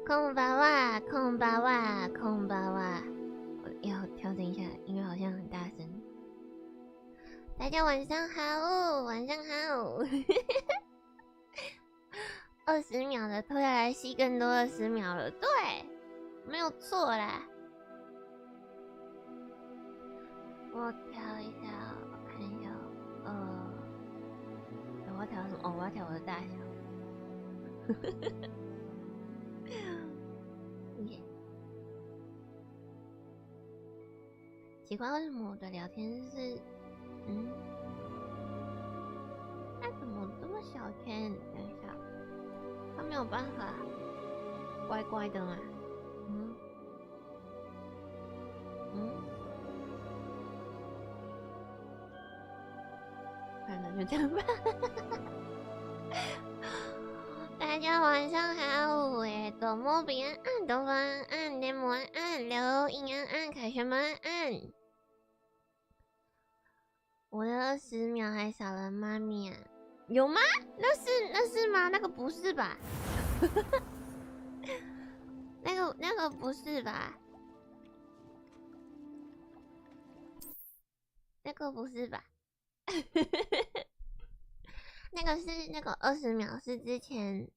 空巴哇，空巴哇，空巴哇！我要调整一下，音乐好像很大声。大家晚上好，晚上好。20秒的拖下来吸更多20秒了，对，没有错啦。我调一下，我看一下，我要调什么？哦，我要调我的大小。奇怪，为什么我的聊天是，它怎么这么小圈？等一下，它没有办法乖乖的嘛？反正就这样吧。大家晚上好，多么彼岸岸，东方岸，联盟岸，刘印安岸，凯旋门岸。我的20秒还少了妈咪啊？有吗？那是吗？那个不是吧？那个不是吧？那个不是吧？那个是那个20秒是之前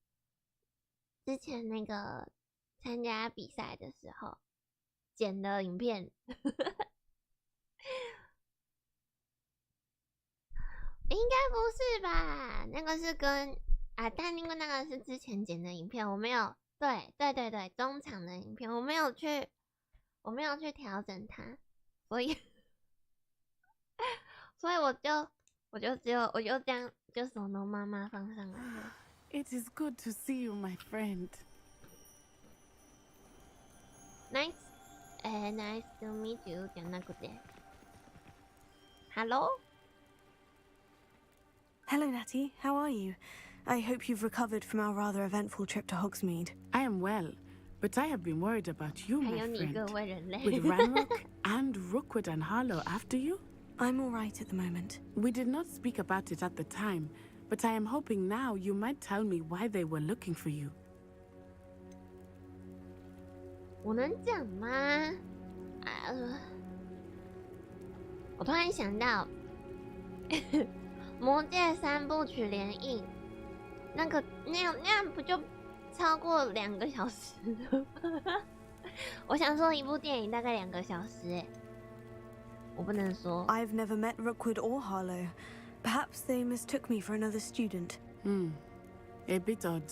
那个参加比赛的时候剪的影片。应该不是吧？那个是跟但因为那个是之前剪的影片，我没有对，中场的影片我没有去调整它，所以我就这样就手动妈妈放上来了。It is good to see you, my friend. Nice to meet you. じゃなくて Hello? Hello, Natty. How are you? I hope you've recovered from our rather eventful trip to Hogsmeade. I am well, but I have been worried about you, my friend. 为人类 With Ranrock and Rookwood and Harlow after you? I'm all right at the moment. We did not speak about it at the time, but I am hoping now you might tell me why they were looking for you. 我能讲吗？我突然想到，魔戒3部曲联映，那样不就超过2个小时了？我想说一部電影大概2个小时，我不能说。I've never met Rookwood or Harlow. Perhaps they mistook me for another student. A bit odd.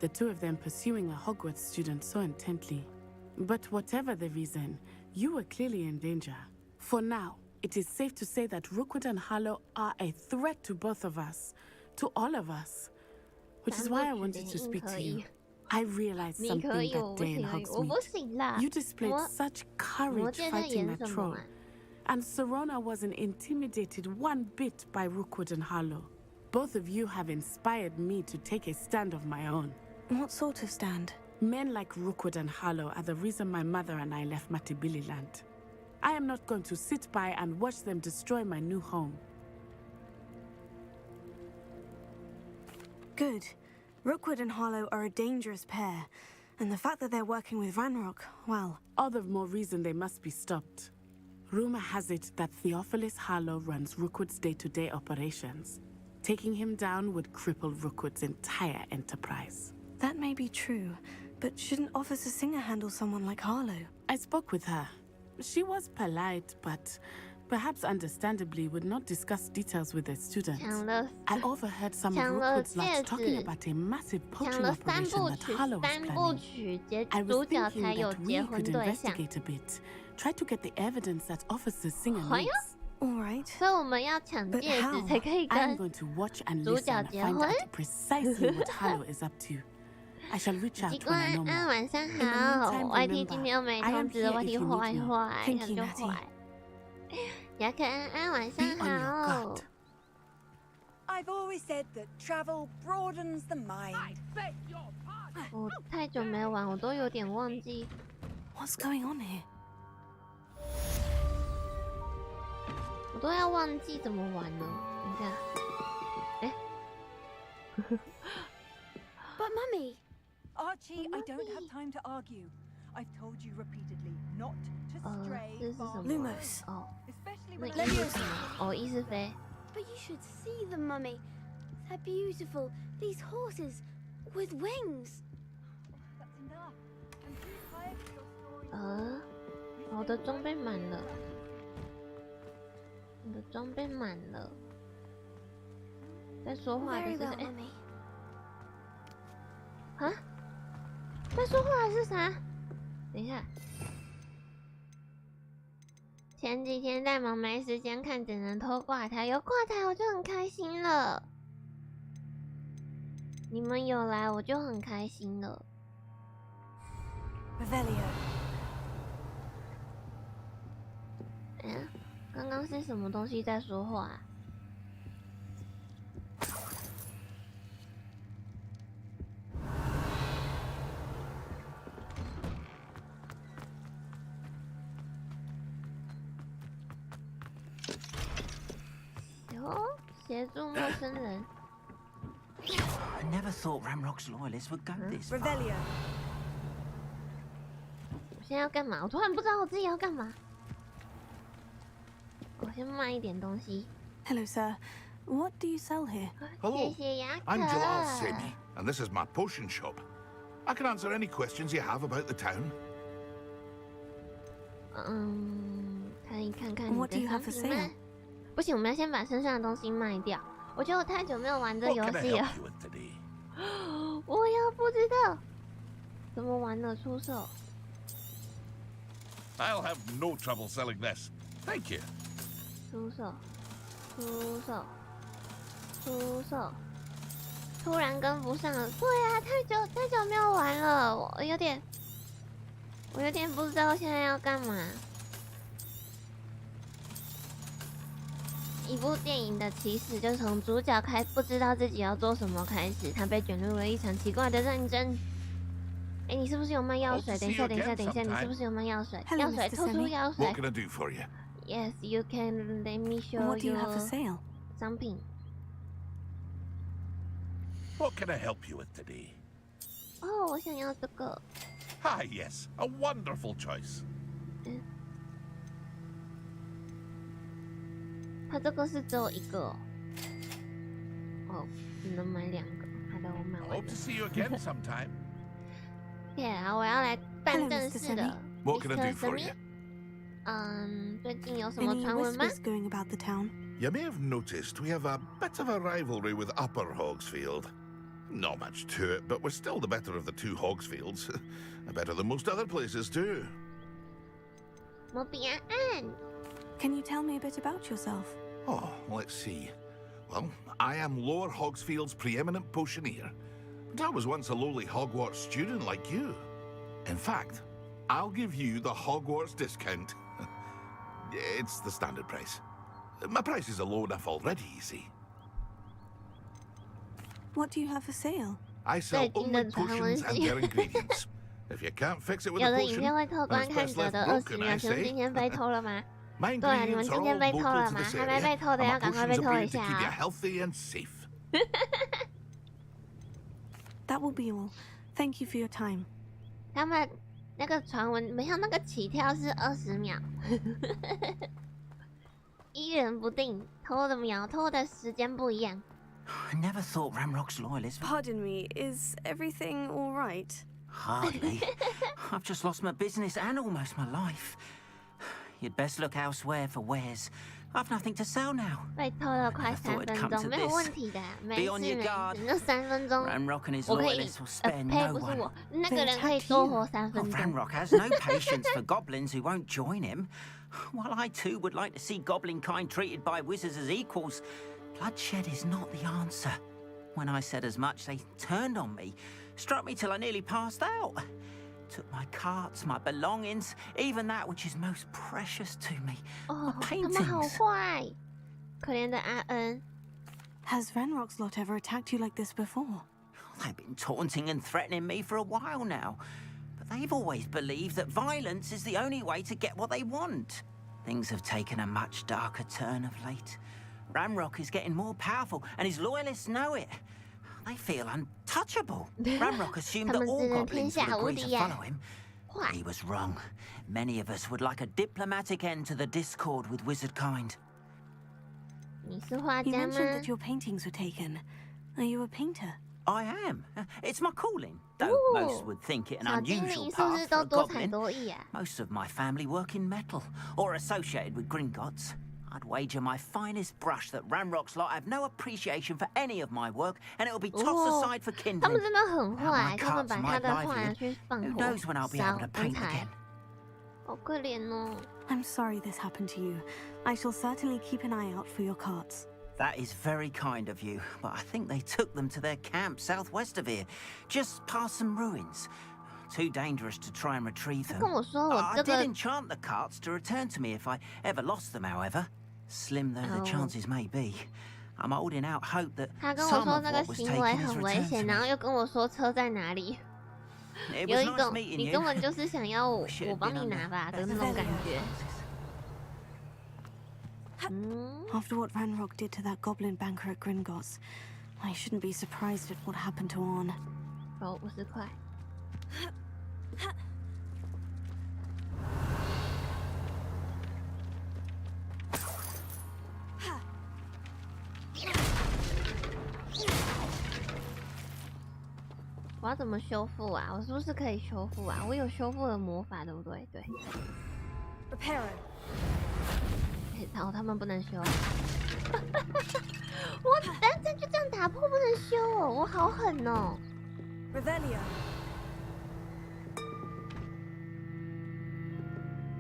The two of them pursuing a Hogwarts student so intently. But whatever the reason, you were clearly in danger. For now, it is safe to say that Rookwood and Harlow are a threat to both of us, to all of us. Which is why I wanted to speak to you. I realized something that day in Hogsmeade. You displayed such courage fighting that troll. And Serona wasn't intimidated one bit by Rookwood and Harlow. Both of you have inspired me to take a stand of my own. What sort of stand? Men like Rookwood and Harlow are the reason my mother and I left 𝗵𝘵𝗺 land. I am not going to sit by and watch them destroy my new home. Good. Rookwood and Harlow are a dangerous pair, and the fact that they're working with Ranrock, well... All the more reason they must be stopped. Rumor has it that Theophilus Harlow runs Rookwood's day-to-day operations. Taking him down would cripple Rookwood's entire enterprise. That may be true, but shouldn't Officer Singer handle someone like Harlow? I spoke with her. She was polite, but perhaps understandably would not discuss details with the students. I overheard some of Rookwood's lads talking about a massive poaching operation that Harlow was planning. I was thinking that we could investigate a bit. Try to get the evidence that Officer Singer needs. All right. 所以我们要抢戒指才可以跟 I'm going to watch and listen and find out precisely what Harlow is up to. I shall reach out when I know more. 晚上好 ，YT 今天又没通知 YT 坏，想就坏。雅可安安晚上好。I've always said that travel broadens the mind. 我太久没玩，我都有点忘记。What's going on here? 我都要忘记怎么玩了。等一下， But Mummy... Archie, I don't have time to argue. I've told you repeatedly not to stray 这是什 far 么 Lumos. 哦， especially 那 when 一是什么？哦，一是飞。 But you should see them, Mummy. They're beautiful. These horses with wings. That's enough. I'm too tired for your story. 我的装备满了，我的装备满了。在说话的 Very 是 well, 谁？ Mummy. 啊？在说话的是啥？等一下，前几天在忙没时间看，只能偷挂台，有挂台我就很开心了。你们有来我就很开心了。 Revelio. 嗯，刚刚是什么东西在说话啊？协助陌生人。I never thought 𝗦𝘁𝗿𝗀𝗆𝗺𝗺 loyalists would go this far. Revelio. 我现在要干嘛？我突然不知道我自己要干嘛。我先卖一点东西。 Hello, sir. What do you sell here? 谢谢雅可。 I'm 𝗤𝗚𝗃𝗍𝗍, and this is my potion shop. I can answer any questions you have about the town. 可以看看你 What do 的 you 商 have for 品吗？ sale? 不行，我们要先把身上的东西卖掉。我觉得我太久没有玩这 What 游 can I 戏了 help，you with today? 我要不知道怎么玩的出售。 I'll have no trouble selling this. Thank you. 出售，出售，出售，突然跟不上了。对啊，太久没有玩了，我有点不知道现在要干嘛。一部电影的起始就从主角不知道自己要做什么开始，他被卷入了一场奇怪的战争。哎，你是不是有卖药水？等一下，你是不是有卖药水？ Hello, 药水， Mr. 吐出 Semi. 药水。 What can I do for you? Yes, you can. Let me show What do you have for you sale? 商品。 What can I help you with today? 哦，我想要这个。 Ah, yes, a wonderful choice. 它这个是只有一个哦，哦，只能买2个。好的，我买 I 完 hope 了 to。see you again sometime. 对啊，我要来办 Hello, 正 Mr. 式的。 What can I Mr. do for Semi？ you? 最近有什么 Any 传闻吗？ whispers going about the town? You may have noticed we have a bit of a rivalry with Upper Hogsfield. Not much to it, but we're still the better of the two Hogsfields. Better than most other places, too. 摩比安安， Can you tell me a bit about yourself? Oh, let's see. Well, I am Lower Hogsfield's preeminent potioneer. But I was once a lowly Hogwarts student like you. In fact, I'll give you the Hogwarts discount. It's the standard price. My prices are low enough already, you see. What do you have for sale? I sell 最近的 only 传闻 potions 是 and their ingredients. If you can't fix it with 有 a 的影 potion, 片会透 then 观 it's 看 best 者 left 的broken, 20 I 秒，请问 say. 今天被偷了吗？ My 对啊，你们 ingredients 今 are 天 all 被偷 local 了 to 吗？ this 还没 area, 被偷的 and 要 my 赶快被 potions are 偷一 brewed to 下 keep you 啊！ healthy and safe. That will be all. Thank you for your time. 他们那个传闻，没有那个起跳是20秒，一人不定，偷的时间不一样。 I never thought 𝗦𝘁𝗿𝗆𝗺𝗺 loyalists would... Pardon me, is everything all right? Hardly. I've just lost my business and almost my life. You'd best look elsewhere for wares. I've nothing to sell now. 被偷了快 I thought 3 it'd 分 come 钟， to 没有 this. 问题的，没 Be 事 on 没 your 事， guard. 那3分钟 𝗦𝘁𝗿𝗆𝗺 and his 我可以 loyalists will spare 呸， no 不是 one. 我，那个人可以 attacked 多 you. 活3 Oh, 分钟。 𝗦𝘁𝗿𝗆𝗺 has no patience for goblins who won't join him. While I too would like to see goblin kind treated by wizards as equals, bloodshed is not the answer. When I said as much, they turned on me, struck me till I nearly passed out. Took my carts, my belongings, even that which is most precious to me. 哦 My，他们好 paintings. 坏，可怜的阿恩。 Has 𝗦𝘁𝗁𝗆𝗺 ever attacked you like this before? They've been taunting and threatening me for a while now. But they've always believed that violence is the only way to get what they want. Things have taken a much darker turn of late. 𝗦𝘁𝗁𝗆𝗺 is getting more powerful, and his loyalists know it. They feel untouchable. Ranrock assumed 他 that 们 all 自认天 goblins 下 would 无 agree 敌 to 呀！ follow him. 坏， He was wrong. Many of us would like a diplomatic end to the discord with wizard kind. 你是画 You 家 mentioned 吗 that？your paintings were taken. Are you a painter? I am. It's my calling, though Ooh. most would think it an 小精 unusual 灵是不是 path 都 for a 多才 goblin. 多艺啊？ Most of my family work in metal, or associated with Gringotts. I'd wager my finest brush that Ranrock's lot have no appreciation for any of my work, and it'll be tossed 哦 aside for 他们 kindling. 真的很 Now 坏， my 他们 cart's 把 my 他的画拿 livelihood. 去放 Who 火 knows when I'll be 烧 able to 文 paint 采 again?，好可怜哦。 I'm sorry this happened to you. I shall certainly keep an eye out for your carts. That is very kind of you, but I think they took them to their camp southwest of here, just past some ruins. Too dangerous to try and retrieve 他 them. 跟我说我 I 这 did 个 enchant the carts to return to me if I ever lost them, however. Slim though the Oh. chances may be. I'm holding out hope that 他跟我 some 说 of 那个 what was 行为 taken is 很危 returned 险， to 然后 me. 又跟我说车在哪里， It 有 was 一 nice 种 meeting 你 you. 根本就是想要我 Wish it had 帮 been 你 under 拿吧的 better 那种感觉。 circumstances. 嗯， After what Ranrock did to that goblin banker at Gringotts, I shouldn't be surprised at what happened to Orn. 哦，50块。我要怎么修复啊？我是不是可以修复啊？我有修复的魔法，对不对？对。 Reparo. 然后他们不能修。我单针就这样打破不能修哦，我好狠哦！ Revelio.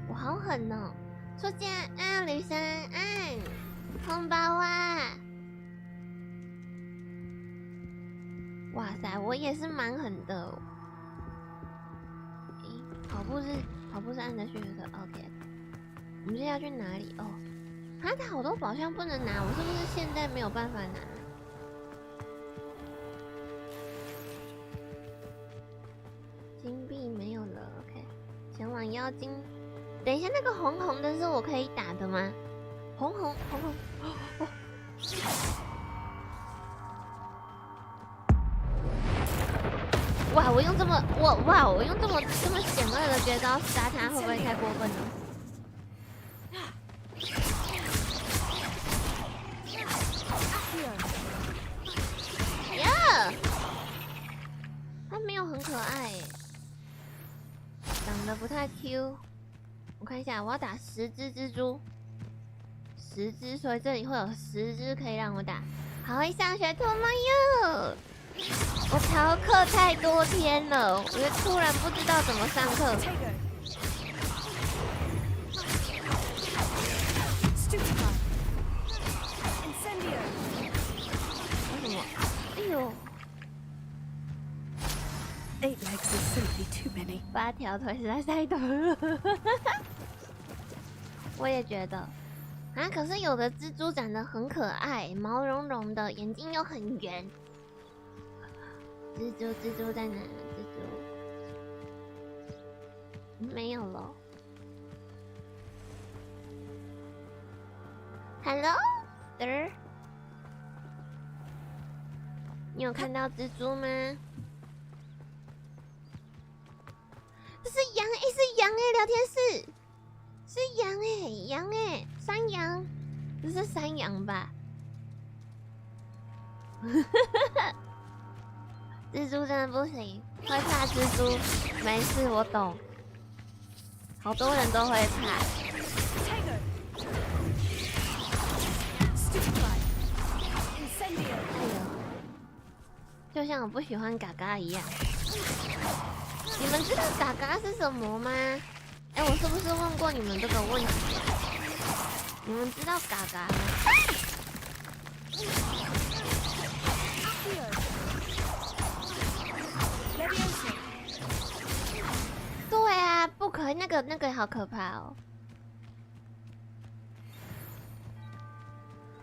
我好狠哦！初见安，女神安，空包啊！哇塞，我也是蛮狠的哦。诶，跑步是按着序的 ，OK。我们现在要去哪里？哦，它好多宝箱不能拿，我是不是现在没有办法拿？金币没有了 ，OK。前往妖精。等一下，那个红红的是我可以打的吗？红红，哦！哇，我用这么我用这么险恶的绝招杀他，会不会太过分了？呀，他没有很可爱耶，长得不太 Q。我看一下，我要打10只蜘蛛，10只，所以这里会有10只可以让我打。好会上学，托妈哟！我逃课太多天了，我就突然不知道怎么上课。为什么？哎呦8 legs is simply too many. ，8条腿实在太多了。我也觉得。啊，可是有的蜘蛛长得很可爱，毛茸茸的，眼睛又很圆。蜘蛛在哪？蜘蛛没有了。Hello， there， 你有看到蜘蛛吗？这是羊哎，是羊哎，聊天室是羊哎，羊哎，山羊，这是山羊吧？蜘蛛真的不行，会怕蜘蛛，没事，我懂。好多人都会怕。哎呦，就像我不喜欢嘎嘎一样。你们知道嘎嘎是什么吗？哎，我是不是问过你们这个问题？你们知道嘎嘎吗？对啊，不可以，那个好可怕哦。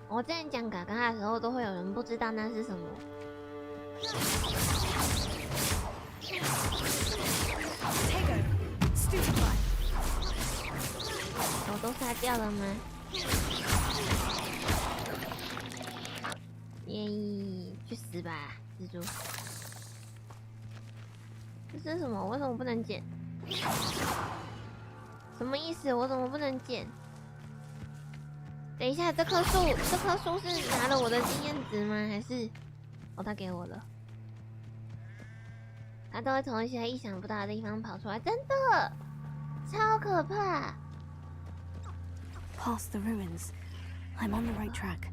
我之前讲嘎嘎的时候，都会有人不知道那是什么。我都杀掉了吗？耶，去死吧！蜘蛛。这是什么？为什么不能捡？什么意思？我怎么不能捡？等一下，这棵树是拿了我的经验值吗？还是哦，他给我了？他都会从一些意想不到的地方跑出来，真的超可怕。Past the ruins. I'm on the right track.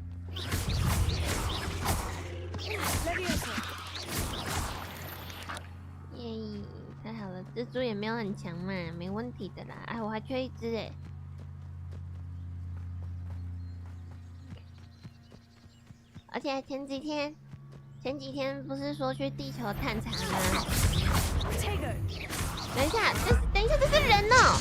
耶，太好了，蜘蛛也没有很强嘛，没问题的啦。哎，我还缺一只哎。而且前几天不是说去地球探查吗？等一下，这是人哦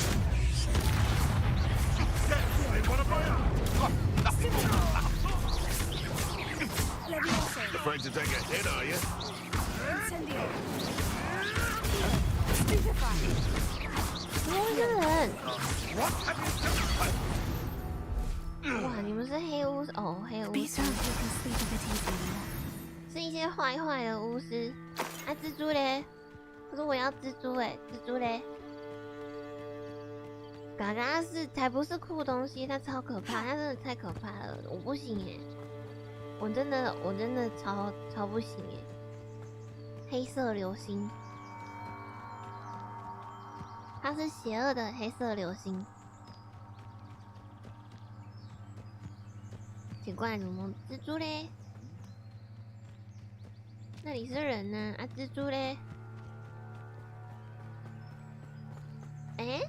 ！Afraid to take a hit, are you? 怎么会是人？哇，你们是黑巫师哦，黑巫师。是一些坏的巫师。啊，蜘蛛嘞？可是我要蜘蛛哎，蜘蛛嘞？嘎嘎才不是酷东西，它超可怕，它真的太可怕了，我不行哎，我真的超不行哎。黑色流星，它是邪恶的黑色流星。奇怪，怎么蜘蛛嘞？那里是人呢？啊，蜘蛛嘞？哎，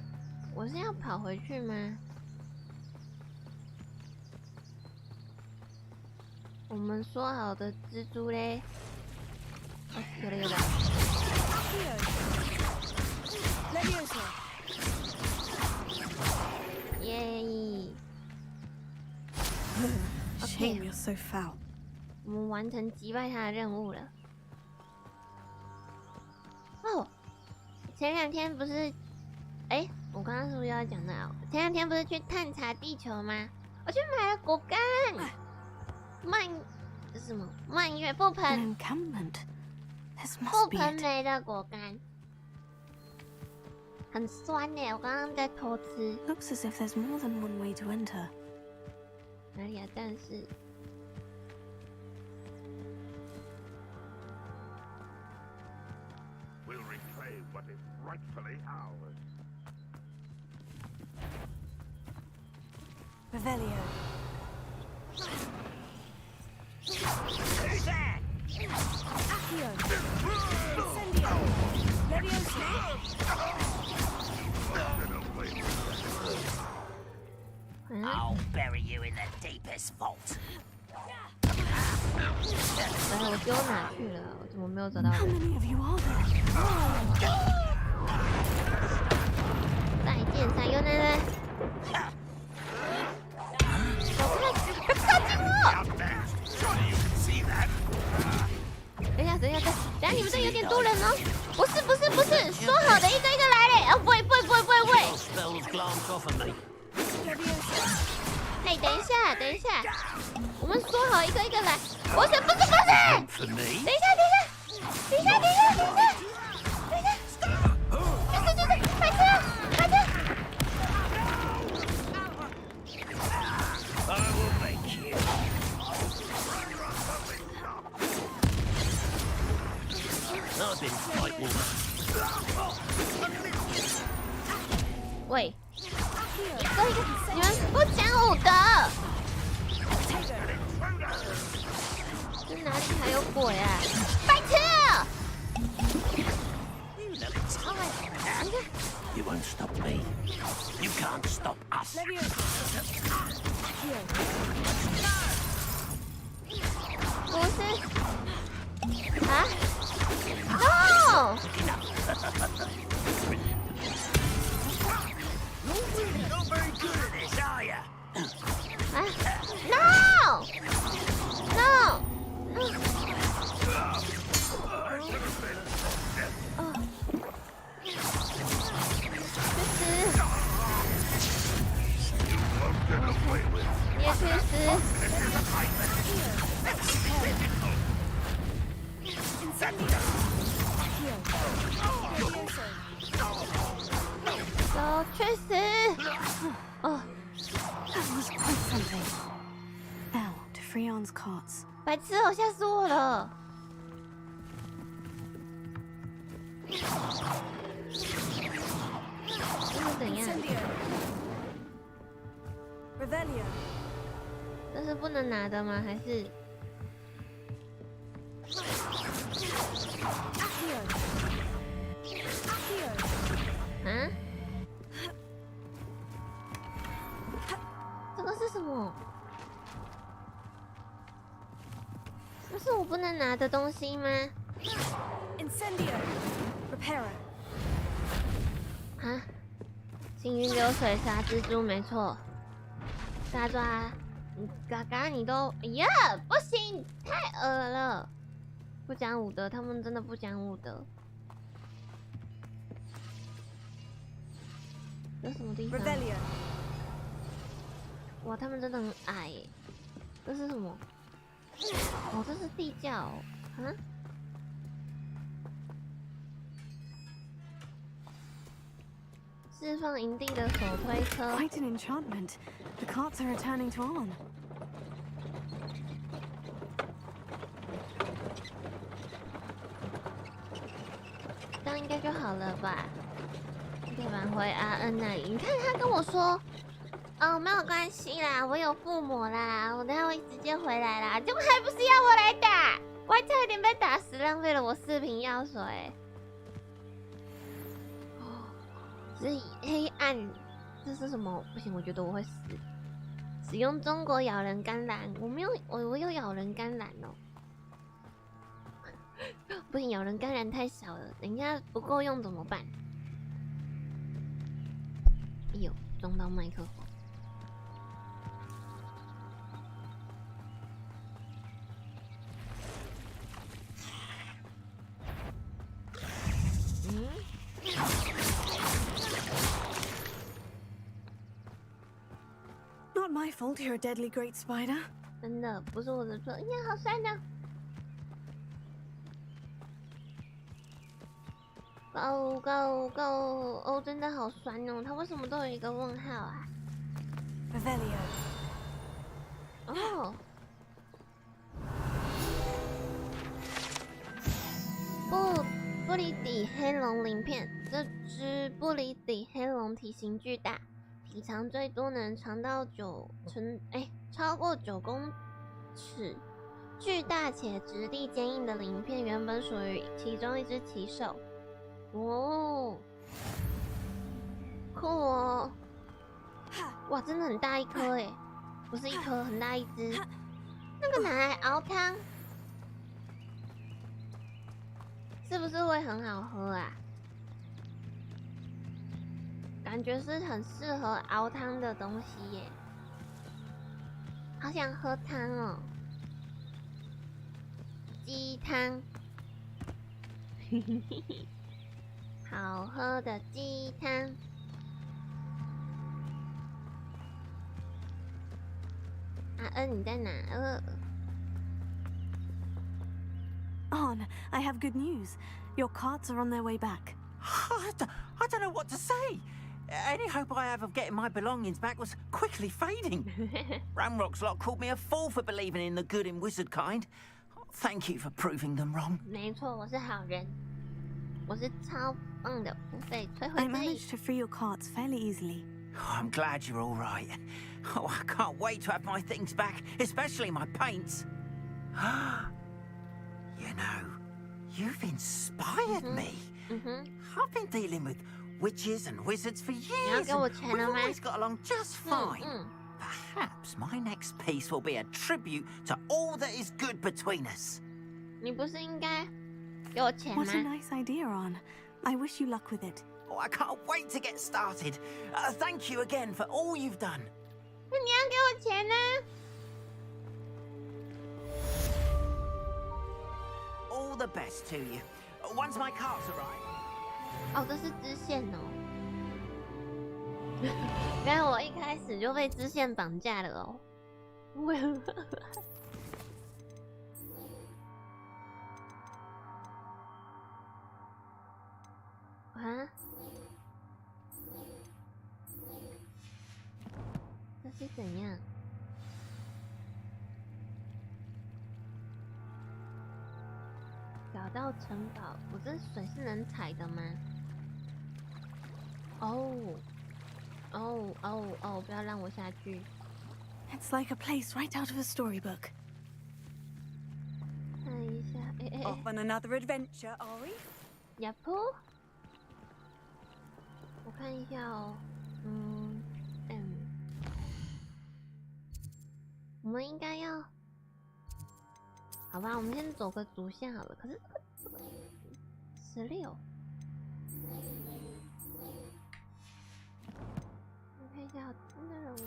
我是要跑回去吗？我们说好的蜘蛛嘞？哦，有了。耶！Shame you're so foul. 我们完成击败他的任务了。哦，前两天不是，我刚刚是不是要讲到？前两天不是去探查地球吗？我去买了果干，这是什么？蔓越覆盆梅的果干，很酸耶！我刚刚在偷吃。Looks as if there's more than one way to enter. 哪里啊？但是。We'll reclaim what is rightfully ours. Revelio. Who's there? Accio. Incendio. Leviosa. I'll bury you in the deepest vault. 我丢哪去了？我怎么没有找到 How 人？ many of you are there? 再见，撒尤奶奶！别靠近我！等一下，你们这有点多人哦。不是，说好的一个一个来嘞！哦，不会。哎，等一下，我们说好一个一个来。不是！等一下！就是，快车！喂，一个，你们不讲武德！这哪里还有鬼啊？白痴！You won't stop me. You can't stop us. 不是啊 ？No！ You're not very good at this, are you? 啊 ！No！ 你也去死！走，去死！哦， That was quite something. Now to Freon's carts. 白痴哦，吓死我了！这是怎样？ Revelio. 这是不能拿的吗？还是？ 啊？这个是什么？这是我不能拿的东西吗？ Incendio. Reparo. 啊？幸运流水杀蜘蛛，没错。抓抓，嘎嘎，你都，哎呀，不行，太恶了！不讲武德，他们真的不讲武德。这是什么地方？ Revelio. 哇，他们真的很矮耶！这是什么？哦，这是地窖哦。啊？释放营地的手推车。 Quite an enchantment. The carts are returning to on. 这样应该就好了吧？可以返回阿恩那里。你看他跟我说，哦，没有关系啦，我有附魔啦，我等下会直接回来啦。结果还不是要我来打，我还差一点被打死，浪费了我4瓶药水。哦，所以黑暗，这是什么？不行，我觉得我会死。使用中国咬人甘蓝，我没有，我有咬人甘蓝哦。不行，咬人甘蓝太少了，等一下不够用怎么办？哎呦，撞到麦克风。嗯？ Not my fault you're a deadly great spider. 真的不是我的错。哎呀，好酸的。Go go go！ 哦，真的好酸哦。它为什么都有一个问号啊？ Revelio. 哦。布里底黑龙鳞片，这只布里底黑龙体型巨大。 体长最多能长到超过9公尺，巨大且质地坚硬的鳞片原本属于其中一只骑兽。哦，酷哦！哇，真的很大一颗哎，不是一颗，很大一只。那个拿来熬汤，是不是会很好喝啊？ 感觉是很适合熬汤的东西耶，好想喝汤哦，鸡汤，好喝的鸡汤。阿恩，你在哪？On, I have good news. Your carts are on their way back. I don't know what to say. Any hope I have of getting my belongings back was quickly fading. Ramrock's lot called me a fool for believing in the good and wizard kind. Thank you for proving them wrong. 没错，我是好人，我是超棒的，付费摧毁 I 这一 managed to free your carts fairly easily. Oh, I'm glad you're all right. Oh, I can't wait to have my things back, especially my paints. You know, you've inspired me. I've been dealing with witches and wizards for years, and we've always got along just fine. Perhaps my next piece will be a tribute to all that is good between us. 你不是应该给我钱吗 What a nice idea, On. I wish you luck with it. Oh, I can't wait to get started. Thank you again for all you've done. 那你要给我钱呢？ All the best to you. Once my carts arrive. 哦，这是支线哦。原来我一开始就被支线绑架了哦。啊？这是怎样？找到城堡，我这水是能踩的吗？哦，不要让我下去。It's like a place right out of a storybook. 看一下，Off on another adventure, are we? 呀噗，我看一下哦，我们应该要，好吧，我们先走个主线好了。可是这个16，我看一下真的人物。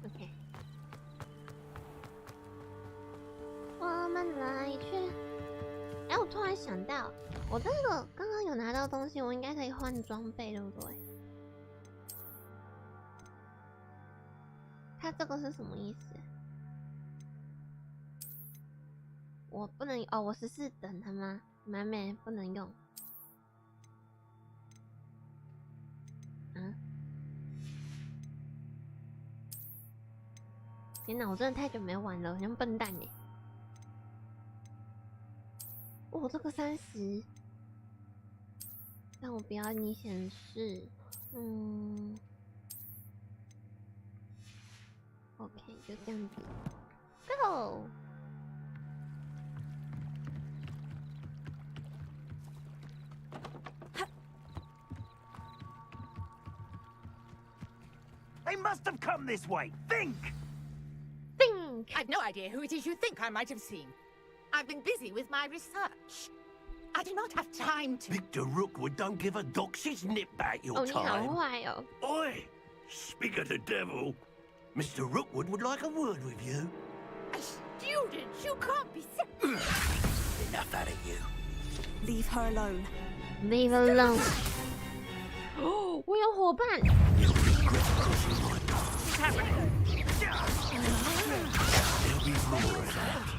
OK， 我们来去。我突然想到，我这个刚刚有拿到东西，我应该可以换装备，对不对？它这个是什么意思？我不能哦，我14等他吗？满美不能用。天哪，我真的太久没玩了，好像笨蛋耶。这个30，但我不要你显示。OK， 就这样子 ，Go。They must have come this way. Think! I've no idea who it is you think I might have seen. I've been busy with my research. I do not have time to... Victor Rookwood don't give a dox's nip back your 你好 time. 坏哦。 Oi! Speak of the devil. Mr. Rookwood would like a word with you. A student? You can't be... Enough out of you. Leave her alone. Leave alone. 我有伙伴。 What's happening? There'll be more of that.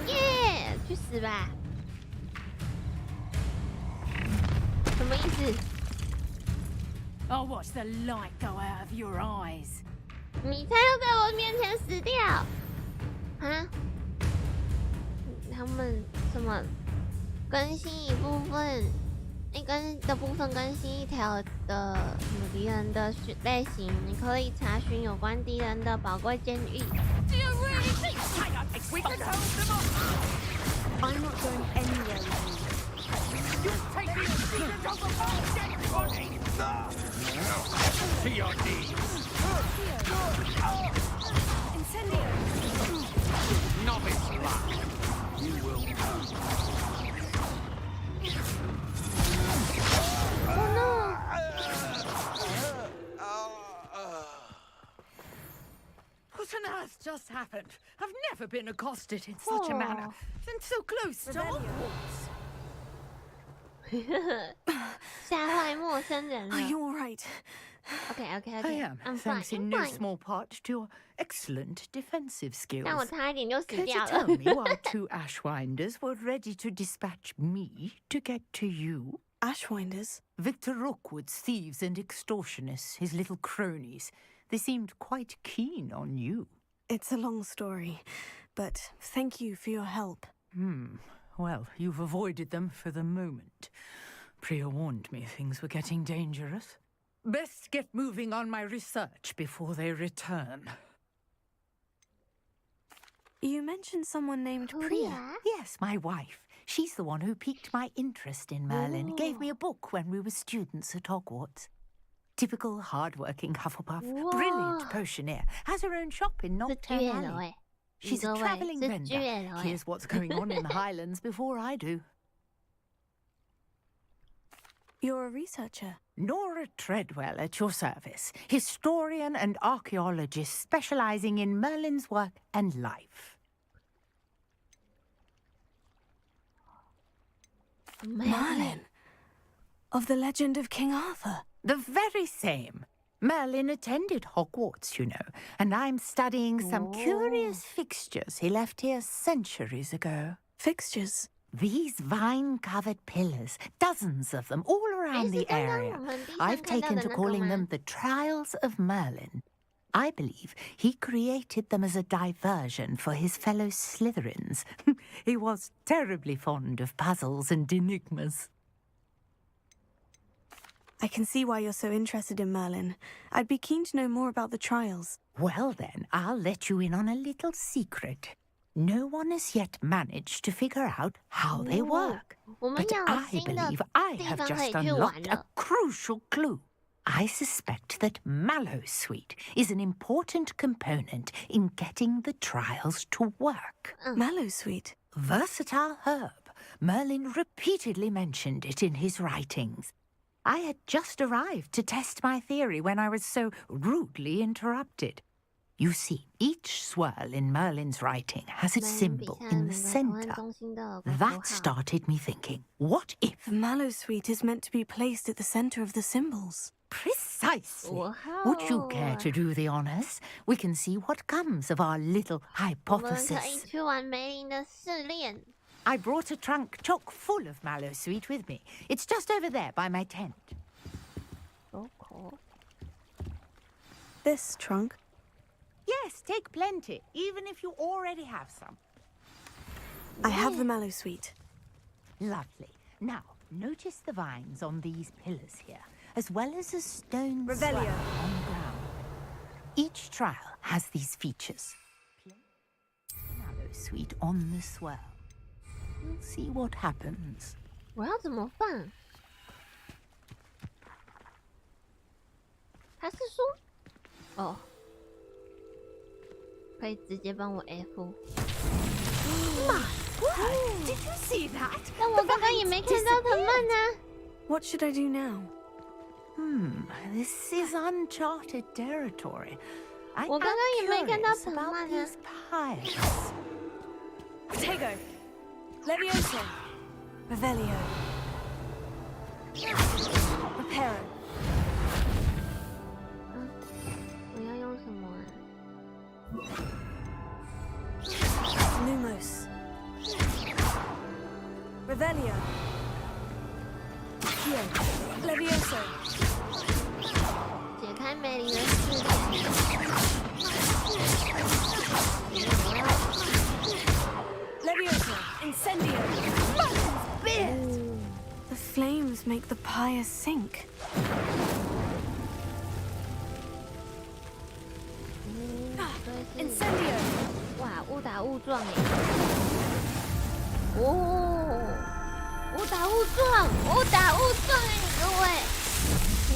耶！去死吧！什么意思？ I'll watch the light go out of your eyes. 你才要在我面前死掉！啊？他们什么更新一部分？更新一条的什么敌人的类型，你可以查询有关敌人的宝贵监狱。Do you really think we can hold them off? I'm not going anywhere with you. You're taking a student of the dead body! To your knees! Incendio! Novice luck! You will Oh no! What on earth just happened? I've never been accosted in such a manner. And so close to Hogwarts. 吓坏陌生人了。 Are you all right? OK， I am, I'm fine. thanks in no small part to your excellent defensive skills. 但我差一点就死 Could 掉 you 了。 tell me why 2 Ashwinders were ready to dispatch me to get to you? Ashwinders? Victor Rookwood's thieves and extortionists, his little cronies. They seemed quite keen on you. It's a long story, but thank you for your help. Well, you've avoided them for the moment. Priya warned me things were getting dangerous. Best get moving on my research before they return. You mentioned someone named Priya. Yes, my wife. She's the one who piqued my interest in Merlin. Gave me a book when we were students at Hogwarts. Typical hard-working Hufflepuff. Brilliant potioneer. Has her own shop in 是 Nocturne 巨人 Alley. 哎， She's a travelling 是 vendor. 巨人哎。 Here's what's going on in the Highlands before I do. You're a researcher. Nora Treadwell at your service. Historian and archaeologist specialising in Merlin's work and life. Merlin. Of the legend of King Arthur. The very same. Merlin attended Hogwarts, you know, and I'm studying some curious fixtures he left here centuries ago. Fixtures? These vine-covered pillars, dozens of them all around the area. I've taken to calling them the Trials of Merlin. I believe he created them as a diversion for his fellow Slytherins. He was terribly fond of puzzles and enigmas. I can see why you're so interested in Merlin. I'd be keen to know more about the trials. Well then, I'll let you in on a little secret. No one has yet managed to figure out how they work. But I believe I have just unlocked a crucial clue. I suspect that 𝗦𝘁𝗿𝗀𝗺 is an important component in getting the trials to work. 𝗦𝘁𝗿𝗀𝗺? Versatile herb. Merlin repeatedly mentioned it in his writings. I had just arrived to test my theory when I was so rudely interrupted. You see, each swirl in Merlin's writing has its symbol in the center. That started me thinking, what if... The 𝗦𝘁𝗿𝗀𝗺 is meant to be placed at the center of the symbols. Precisely. Would you care to do the honors? We can see what comes of our little hypothesis. I brought a trunk chock full of 𝗦𝘁𝗿𝗀𝗺 with me. It's just over there by my tent. So cool. This trunk? Yes, take plenty, even if you already have some. I have the 𝗦𝘁𝗿𝗀𝗺. Lovely. Now, notice the vines on these pillars here, as well as a stone Revelio. swirl on the ground. Each trial has these features. Place 𝗦𝘁𝗿𝗀𝗺 on the swirl. We'll see what happens. 我要怎么放？他是说，哦，可以直接帮我 F。Did you see that? 但我刚刚也没看到藤蔓啊。What should I do now? This is uncharted territory. I 我刚刚也没看到 am curious 藤 about 蔓啊 these。piles. Tego. Levioso. Revelio. Reparo. 我要用什么啊？ Lumos. Revelio. Here. Levioso. 解开梅林的试炼。Levioso. Incendio. The flames make the pyre sink. 对是 Incendio. 哇，误打误撞耶！哦，误打误撞，误打误撞哎，各位！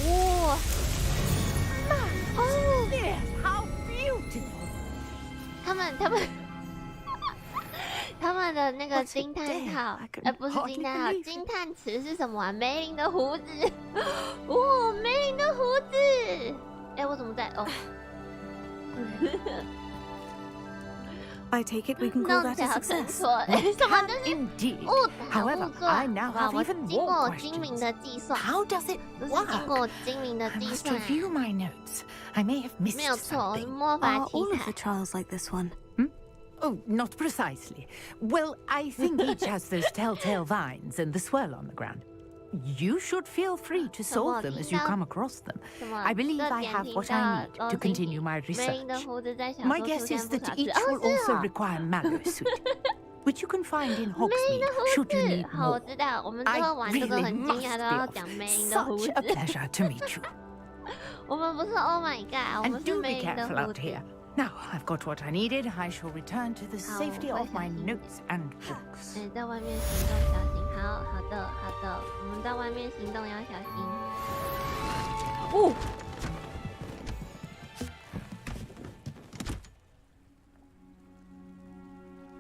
哇！哦， How beautiful! 他们的那个惊叹号，不是惊叹号，惊叹词是什么啊？梅林的胡子，哇，梅林的胡子！哎，我怎么在？哦。I take it we can call that a success. Indeed. However, I now have even more 精明的计算 How does it 都是 work? 经过精明的 I 计 must 算。 review my notes. I may have 没 missed 有错， something. 魔法 Are 题 all of 材 the。trials like this one? Oh, not precisely. Well, I think each has those telltale vines and the swirl on the ground. You should feel free to solve them as you come across them. 什么？ I believe I have what I need to continue my 梅林的 research. 胡子在小 My 说 guess 出现 is 不 that 少次。 each 哦， will 是 also 哦。 require 𝗦𝘁𝗿𝗀𝗺, which you can find in 梅林的 Hogsmeade 胡 should you 子， need 好，我 more. 知道，我们之 I 后玩这个 really 很惊 must 讶 be 都要 off. 讲梅林的胡 Such 子。 a pleasure to meet you. 我们不是 Oh my God， 我 And 们是 do be 梅林的 careful 胡 out 子。 here. Now I've got what I needed. I shall return to the safety of my notes and books. 哎，在外面行动小心。好的，我们在外面行动要小心。哦。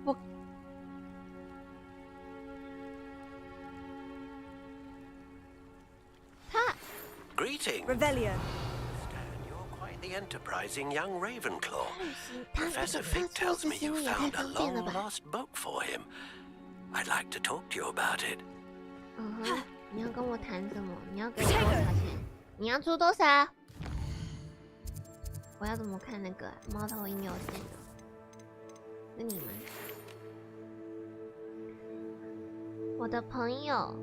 我。他。 Greetings. Revelio. You're quite the enterprising young Ravenclaw. Professor Fig tells me you found a long-lost book for him. I'd like to talk to you about it. 嗯哼，你要跟我谈什么？你要给我多少钱？你要出多少？我要怎么看那个猫头鹰邮件的？是你们？我的朋友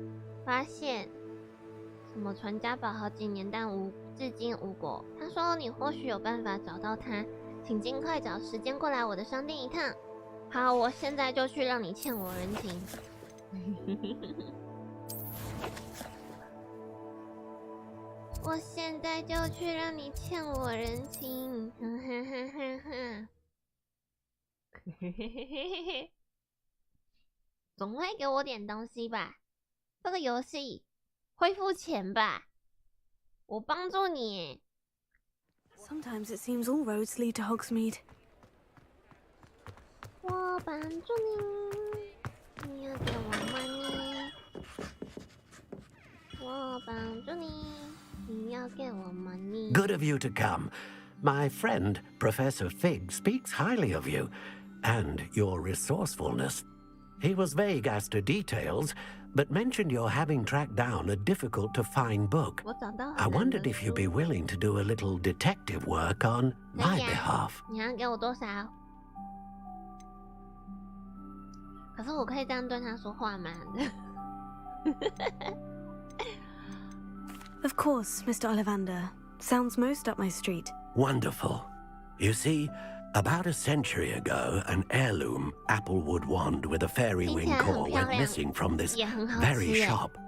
发现什么传家宝好几年，但至今无果。他说你或许有办法找到他，请尽快找时间过来我的商店一趟。好，我现在就去，让你欠我人情。我现在就去，让你欠我人情。总会给我点东西吧？这个游戏会付钱吧？我帮助你。Sometimes it seems all roads lead to Hogsmeade. 我帮助你，你要给我 money。我帮助你，你要给我 money。 Good of you to come. My friend, Professor Fig, speaks highly of you and your resourcefulness. He was vague as to details, but mentioned your having tracked down a difficult-to-find book. I wondered if you'd be willing to do a little detective work on my behalf. 你要给我多少？可是我可以这样对他说话吗？Of course, Mr. Ollivander. Sounds most up my street. Wonderful. You see, about a century ago, an heirloom applewood wand with a fairy wing core went missing from this very shop.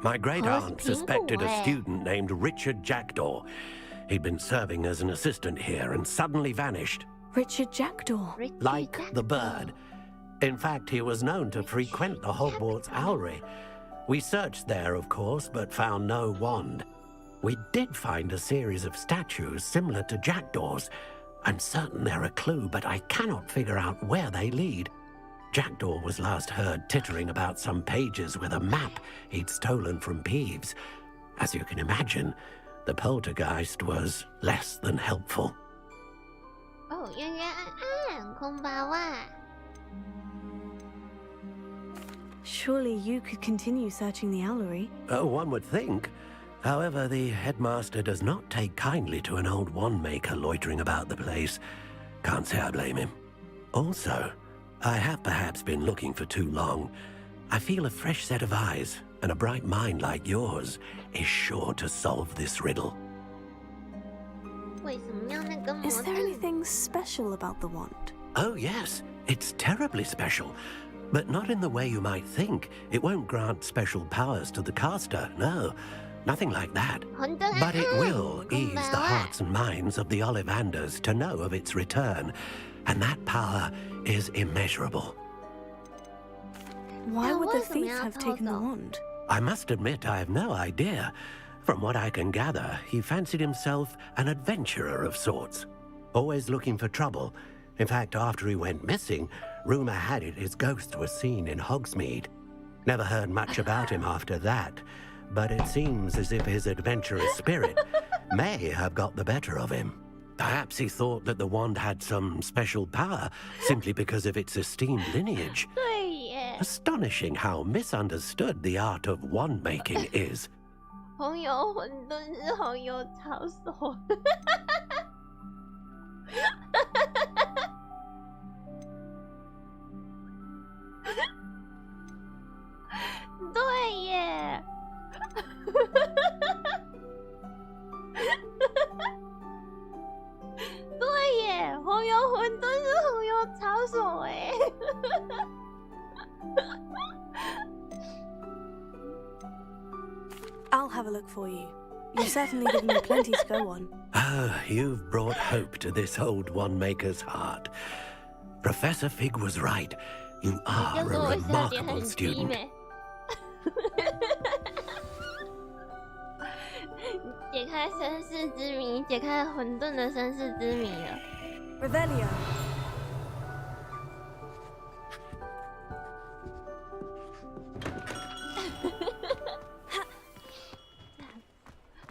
My great-aunt suspected a student named Richard Jackdaw. He'd been serving as an assistant here and suddenly vanished. Richard Jackdaw? Like the bird. In fact, he was known to frequent the Hogwarts Owlery. We searched there, of course, but found no wand. We did find a series of statues similar to Jackdaw's. I'm certain they're a clue, but I cannot figure out where they lead. Jackdaw was last heard tittering about some pages with a map he'd stolen from Peeves. As you can imagine, the poltergeist was less than helpful. Oh, 冤冤暗暗，空巴哇。Surely you could continue searching the Owlery. One would think. However, the headmaster does not take kindly to an old wand-maker loitering about the place. Can't say I blame him. Also, I have perhaps been looking for too long. I feel a fresh set of eyes and a bright mind like yours is sure to solve this riddle. 为什么要那个魔 Is there anything special about the wand? Oh, yes. It's terribly special. But not in the way you might think. It won't grant special powers to the caster, no. Nothing like that. But it will ease the hearts and minds of the Ollivanders to know of its return. And that power is immeasurable. Why would the thief have taken the wand? I must admit I have no idea. From what I can gather, he fancied himself an adventurer of sorts. Always looking for trouble. In fact, after he went missing, rumor had it his ghost was seen in Hogsmeade. Never heard much about him after that, but it seems as if his adventurous spirit may have got the better of him. Perhaps he thought that the wand had some special power simply because of its esteemed lineage. Astonishing how misunderstood the art of wand-making is. 红油馄饨是红油抄手。对耶，对耶，红油馄饨是红油抄手哎。I'll have a look for you. You've certainly given me plenty to go on. Ah, you've brought hope to this old wand-maker's heart. Professor Fig was right. You are a remarkable student. 解开身世之谜，解开了混沌的身世之谜了。Revelio.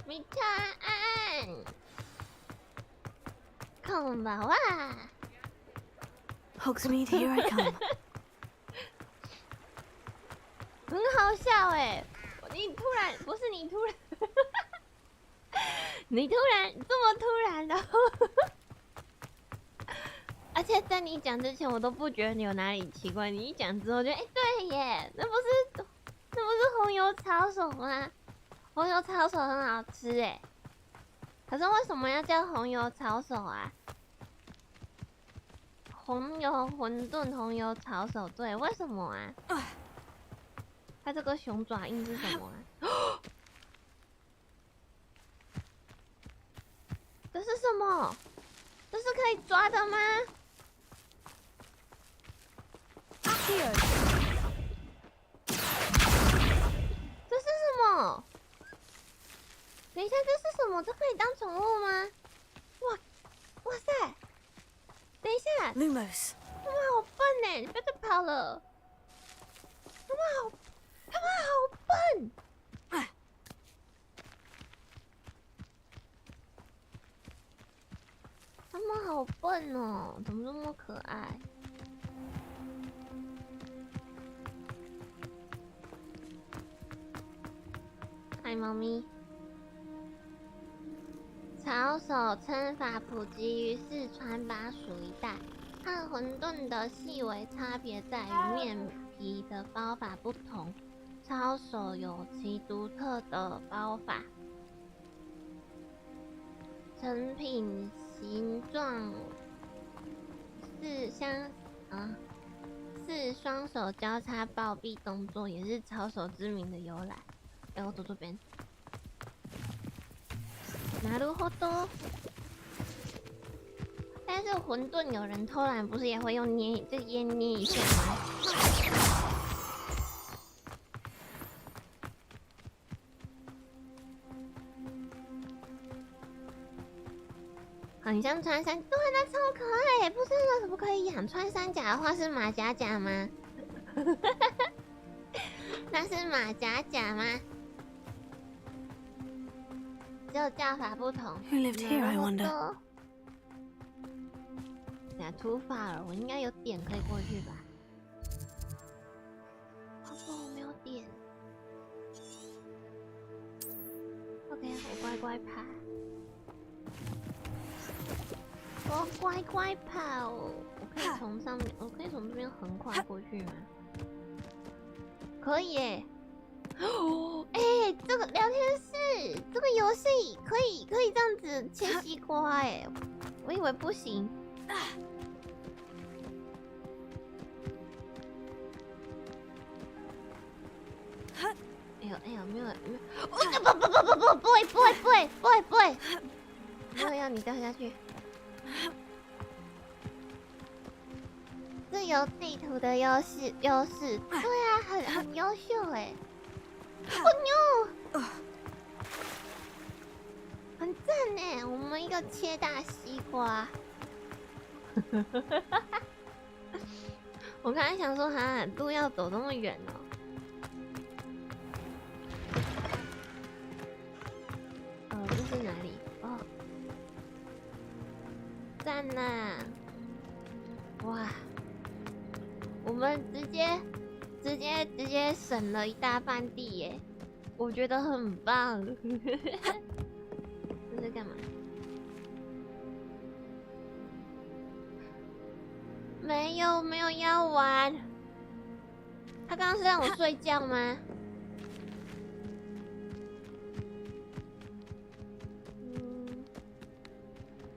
米查安，空吧哇 Hogsmeade, here I come. 很好笑哎！你突然不是你突然，你突然这么突然，然后而且在你讲之前，我都不觉得你有哪里奇怪。你一讲之后就，对耶，那不是红油抄手吗？红油抄手很好吃哎，可是为什么要叫红油抄手啊？红油馄饨，红油抄手，对，为什么啊？它这个熊爪印是什么啊？这是什么？这是可以抓的吗？这是什么？等一下，这是什么？这可以当宠物吗？哇塞！等一下 Lumos， 他们好笨哎！你不要再跑了！他们好笨！他们好笨哦，怎么这么可爱？嗨，猫咪。抄手称法普及于四川巴蜀一带，和馄饨的细微差别在于面皮的包法不同。抄手有其独特的包法，成品形状是双手交叉抱臂动作，也是抄手之名的由来。我走这边。なるほど。但是馄饨有人偷懒，不是也会用捏一下吗？很像穿山，对，那超可爱耶！不知道可不可以养？穿山甲的话是马甲甲吗？那是马甲甲吗？只有叫法不同。Who lived here, I wonder? 突发了，我应该有点可以过去吧？我没有点。OK， 我乖乖爬。我乖乖跑，我可以从上面，我可以从这边横跨过去吗？可以耶！哦，这个聊天室，这个游戏可以这样子切西瓜哎，我以为不行。哎呦，没有，不会，没有要你掉下去。这有地图的优势，对啊，很优秀哎。哦牛，很赞哎！我们一个切大西瓜。我刚才想说，路要走那么远哦。这是哪里？哦，赞呐！哇，我们直接省了一大半地耶，我觉得很棒。这是干嘛？没有要玩。他刚刚是让我睡觉吗？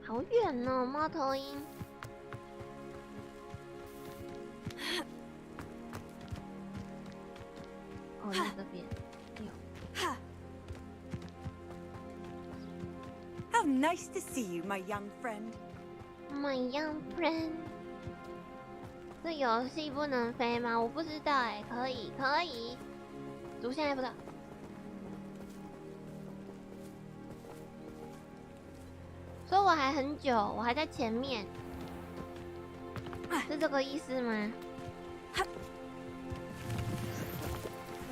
好远哦，猫头鹰。哦，在这边。How nice to see you, my young friend. My young friend. 这游戏不能飞吗？我不知道哎，可以。读现在不知道。所以我还很久，我还在前面，是这个意思吗？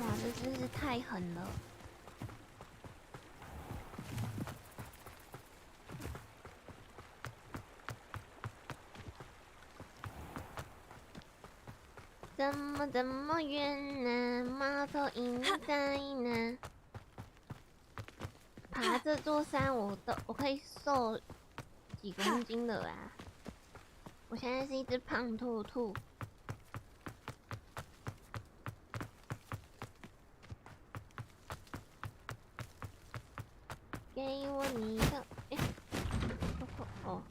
哇，这真是太狠了！怎么远呢？猫头鹰在呢？爬这座山，我可以瘦几公斤的啊！我现在是一只胖兔兔。给我你的，哦。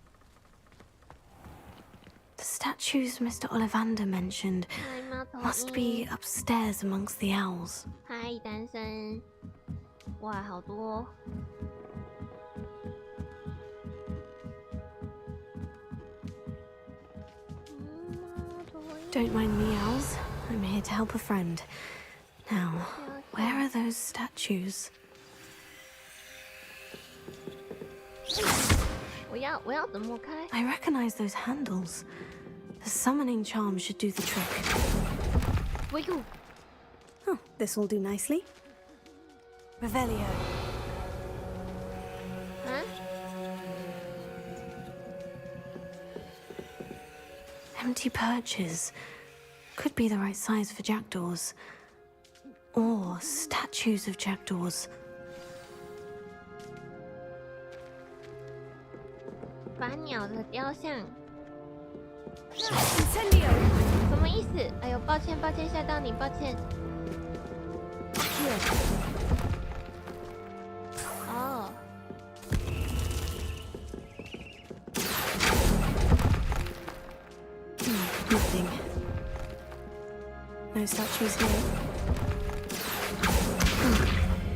The statues Mr. Olivander mentioned must be upstairs amongst the owls. 嗨，单身。哇，好多。Don't mind me, owls. I'm here to help a friend. Now, where are those statues? 我要怎么开 I recognize those handles. The summoning charm should do the trick. Oh, this will do nicely. Revelio. Huh? Empty perches. Could be the right size for jackdaws. Or statues of jackdaws. 把鸟的雕像， Incendio! 什么意思？哎呦，抱歉，吓到你，抱歉。哦。Nothing. No statues here.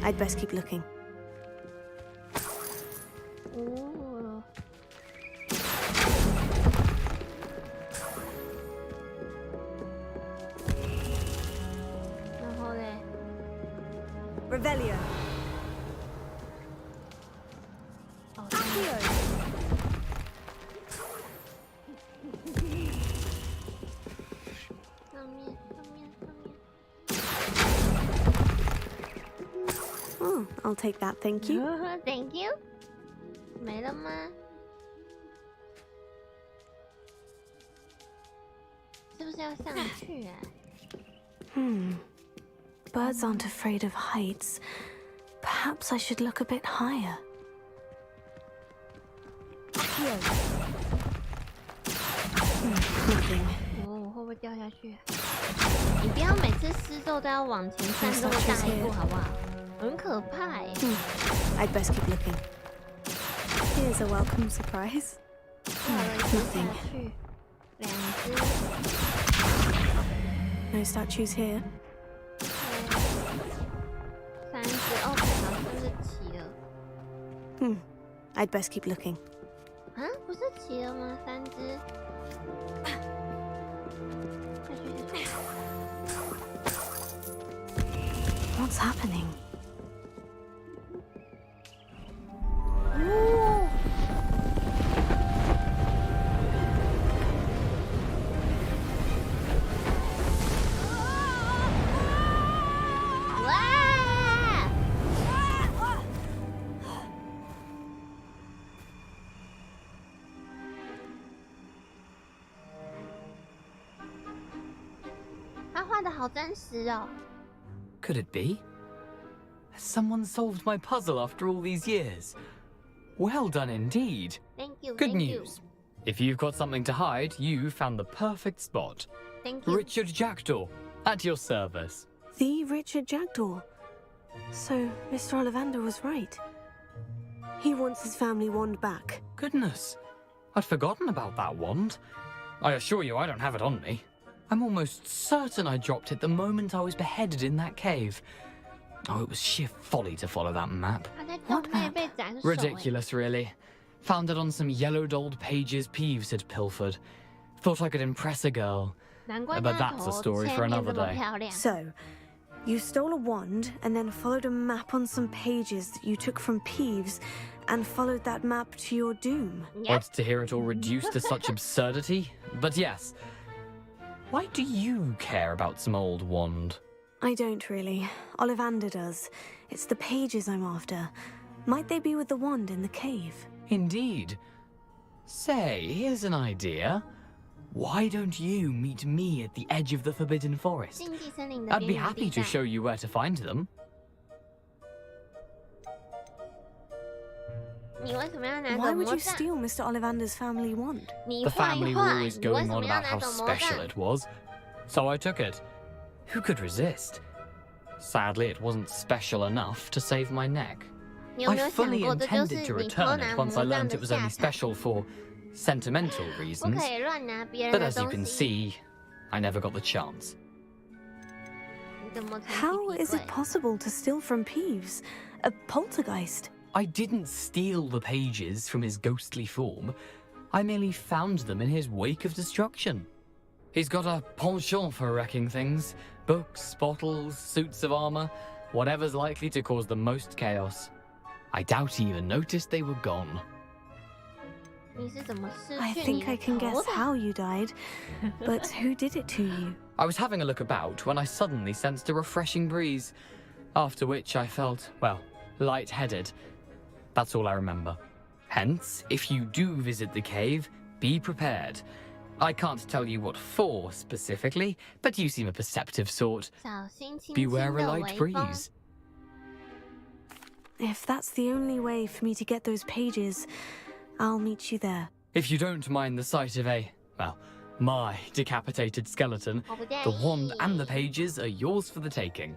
I'd best keep looking. 哦。然后嘞 Revelio. 哦， Accio. 上面。 Oh, I'll take that, thank you. Thank you. 没了吗？是不是要上去啊？ Birds aren't afraid of heights. Perhaps I should look a bit higher. Nothing. 哦，会不会掉下去？你不要每次施咒都要往前站这么大一步，好不好？很可怕哎。I'd best keep looking. Here's a welcome surprise. 掉了一只下去，两只。 No statues here. 三只哦，好像是齐了。I'd best keep looking. 啊，不是齐了吗？三只。下去。 What's happening? 哦。哇！他画的好真实哦。 Could it be? Has someone solved my puzzle after all these years? Well done indeed. Thank you. Good thank news. If you've got something to hide, you found the perfect spot. Thank you. Richard Jackdaw, at your service. The Richard Jackdaw. So, Mr. Ollivander was right. He wants his family wand back. Goodness, I'd forgotten about that wand. I assure you I don't have it on me. I'm almost certain I dropped it the moment I was beheaded in that cave. Oh, it was sheer folly to follow that map. 他在洞内被斩首。 Ridiculous, really. Found it on some yellowed old pages 𝗵𝘂 had pilfered. Thought I could impress a girl. 难怪 But 他 that's 头 a story 前 for 面 another 这么 day. 漂亮。 So, you stole a wand and then followed a map on some pages that you took from 𝗵𝘂s and followed that map to your doom. Odd to hear it all reduced to such absurdity. But yes. Why do you care about some old wand? I don't really. Ollivander does. It's the pages I'm after. Might they be with the wand in the cave? Indeed. Say, here's an idea. Why don't you meet me at the edge of the Forbidden Forest? 禁忌森林的 I'd 边 be 缘 happy 地 to 带。 show you where to find them. 你为什么要拿 Why 走 would 魔 you 杖？ steal Mr. Ollivander's family wand? 你 The 坏 family 坏， were 你 always 为 going 什 on 么要 about 拿 how 走魔 special 杖？ it was, so I took it. Who could resist? Sadly, it wasn't special enough to save my neck. 你有没 I 有想 fully 过，这就 intended 是 to 你偷 return 拿 it 魔 once I 杖 learned 的 it was 下 only 场？ special for sentimental 不 reasons. 可以乱拿别人 But 的 as you 东 can 西。 see, I never got the chance. 你怎么成 How 批 is 批 it possible to steal from Peeves? A poltergeist? I didn't steal the pages from his ghostly form. I merely found them in his wake of destruction. He's got a penchant for wrecking things. Books, bottles, suits of armor, whatever's likely to cause the most chaos. I doubt he even noticed they were gone. 你是怎么失 I 去你 think 的 I can 头 guess 的？ how you died, but who did it to you? I was having a look about when I suddenly sensed a refreshing breeze, after which I felt, well, lightheaded. That's all I remember. Hence, if you do visit the cave, be prepared. I can't tell you what for specifically, but you seem a perceptive sort. 小心轻轻 Beware a 的 light 微风。 breeze. If that's the only way for me to get those pages, I'll meet you there. If you don't mind the sight of my decapitated skeleton, 我不介 the 意。 wand and the pages are yours for the taking.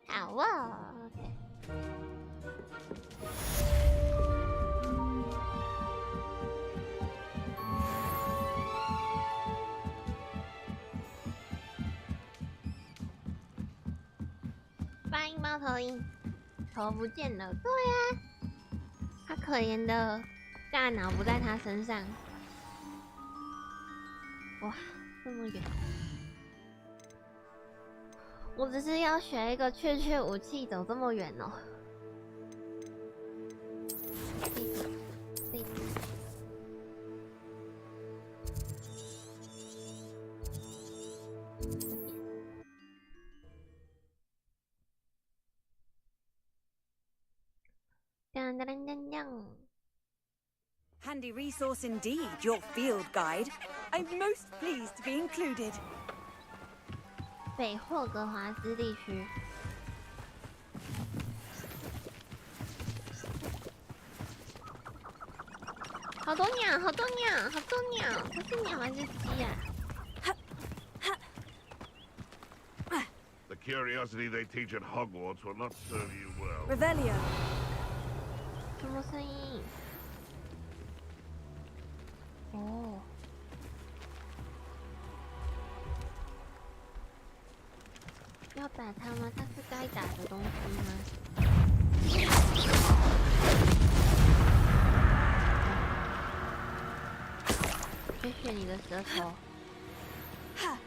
好哦。OK 欢迎猫头鹰，头不见了。对呀、他可怜的大脑不在他身上。哇，这么远！我只是要学一个确武器，走这么远哦。当当当当当。 Handy resource indeed, your field guide. I'm most pleased to be included. 北霍格华兹地区。好多鸟，好多鸟，好多鸟！它是鸟还是鸡啊？ The curiosity they teach at Hogwarts will not serve you well. Revelio. 什么声音？哦。要打它吗？它是该打的东西吗？谢谢你的舌头，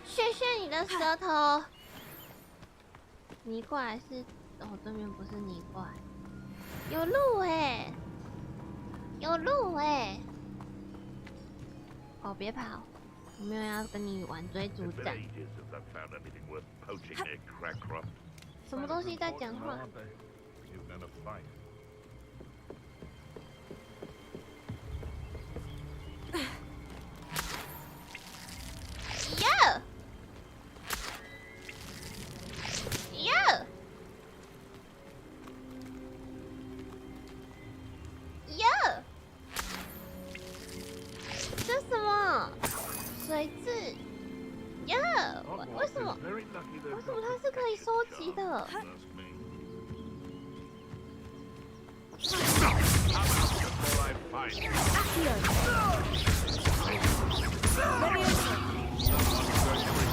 谢谢你的舌头。泥怪是哦，对面不是泥怪，有路哎，有路哎。哦，别跑，我没有要跟你玩追逐 It's been 战。 ages since I've found anything worth poaching near Crackcroft. 什么东西在讲话？ You've known a fight. Yo! Yo! Yo! 这是什么？水蛭？Yo！为什么？ Very lucky they've 为什么 got 它是可以收集的？ That's me. Before I find you.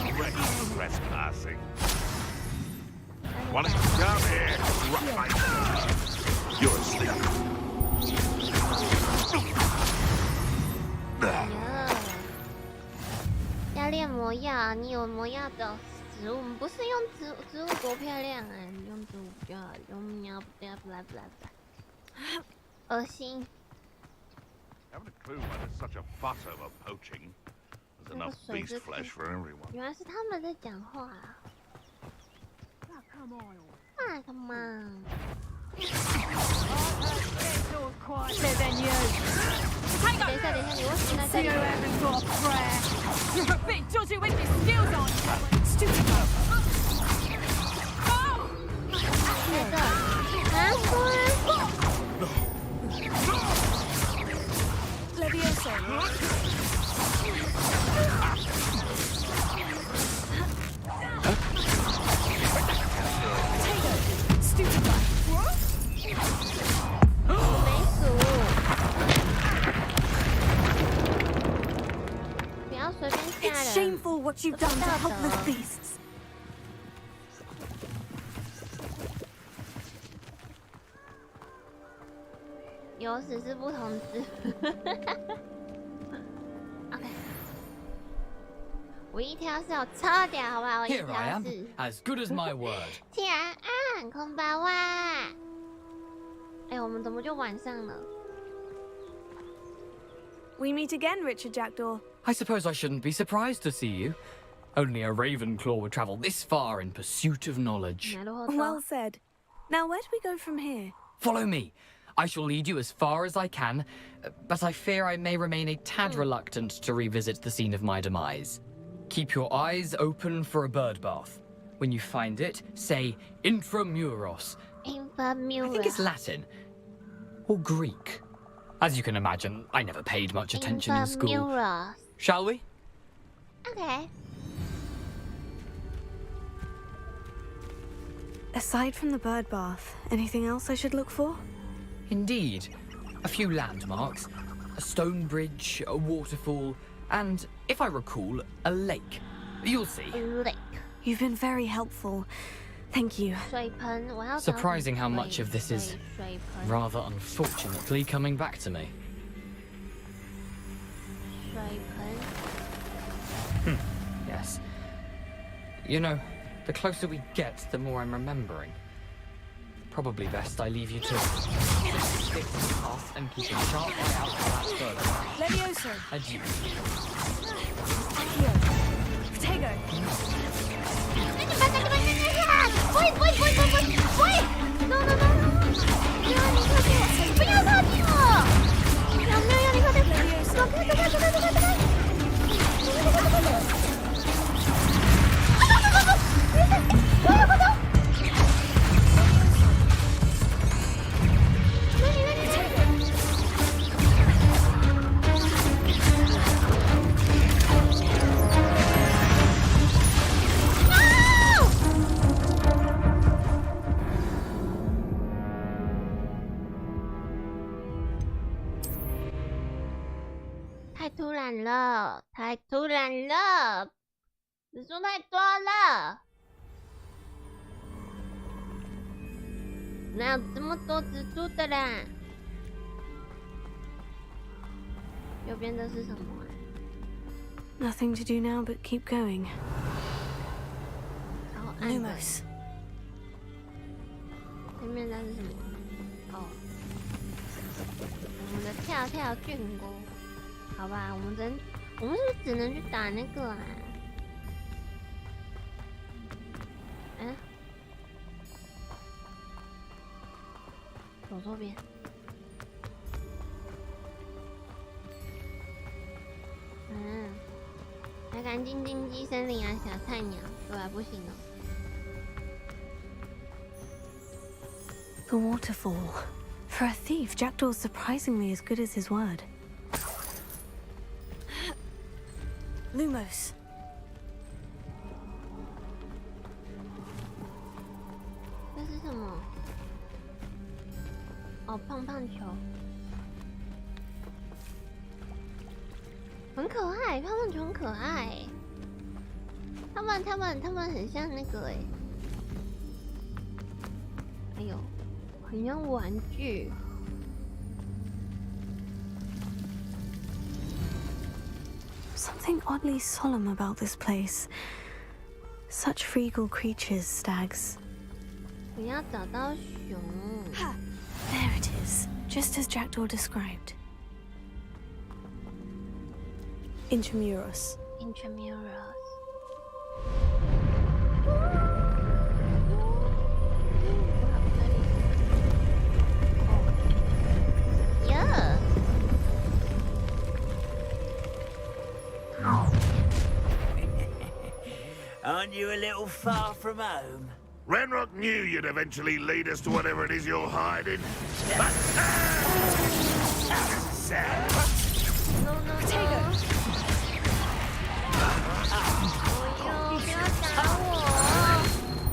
Regret trespassing. Wanna come here? You're asleep. 要练魔药，你有魔药的植物，不是用植物多漂亮啊！你用植物比较好，用喵不要不啦不啦不啦，恶心！ Haven't a clue why there's such a fuss over poaching. There's enough beast flesh for everyone. 原来是他们在讲话啊！啊，come on！ Quieter than you. 等一下，你为什么在这 See 里 who？ haven't got a prayer. You're a bit dodgy with your skills, aren't you? Stupid. Oh! 在这啊， It's shameful what you've done to helpless beasts. 有史是不同字。OK， 我一条是有错掉，好不好？我一 Here I 条 am, 是。as good as my word. 天安，空巴哇！哎，我们怎么就晚上了？ We meet again, Richard Jackdaw. I suppose I shouldn't be surprised to see you. Only a Ravenclaw would travel this far in pursuit of knowledge. Well said. Now, where do we go from here? Follow me. I shall lead you as far as I can, but I fear I may remain a tad reluctant to revisit the scene of my demise. Keep your eyes open for a bird bath. When you find it, say Intramuros. Intramuros. I think it's Latin. Or Greek. As you can imagine, I never paid much attention in school. Intramuros. Shall we? Okay. Aside from the bird bath, anything else I should look for? Indeed. A few landmarks. A stone bridge, a waterfall, and, if I recall, a lake. You'll see. Lake. You've been very helpful. Thank you. 水盆，我要找 Surprising how much of this is 水盆 rather unfortunately coming back to me. 水盆 Yes. You know, the closer we get, the more I'm remembering. Probably best I leave you to stick to the path and keep a sharp eye out for that bird. Levioso. Adieu. Protego. Wait! No! 不要你靠近我！不要靠近我！有没有你快点走开！快走！太突然了，指数太多了，哪有这么多指数的啦？右边的是什么啊？ Nothing to do now but keep going. 然后按的 Lumos. 对面那是什么？哦，我们的跳菌菇。 好吧，我们是不是只能去打那个啊？哎，走错边。还敢进荆棘森林啊，小菜鸟，对吧？不行哦。 The waterfall. For a thief, Jackdaw's surprisingly as good as his word. Lumos. 这是什么？哦，胖胖球，很可爱，胖胖球很可爱。他们很像那个哎呦，很像玩具。 Something oddly solemn about this place. Such regal creatures, stags. 我要找到熊。 Ha! There it is, just as Jackdaw described. Intramuros. Intramuros. Yeah. Aren't you a little far from home? Renrock knew you'd eventually lead us to whatever it is you're hiding. No. 不要打我！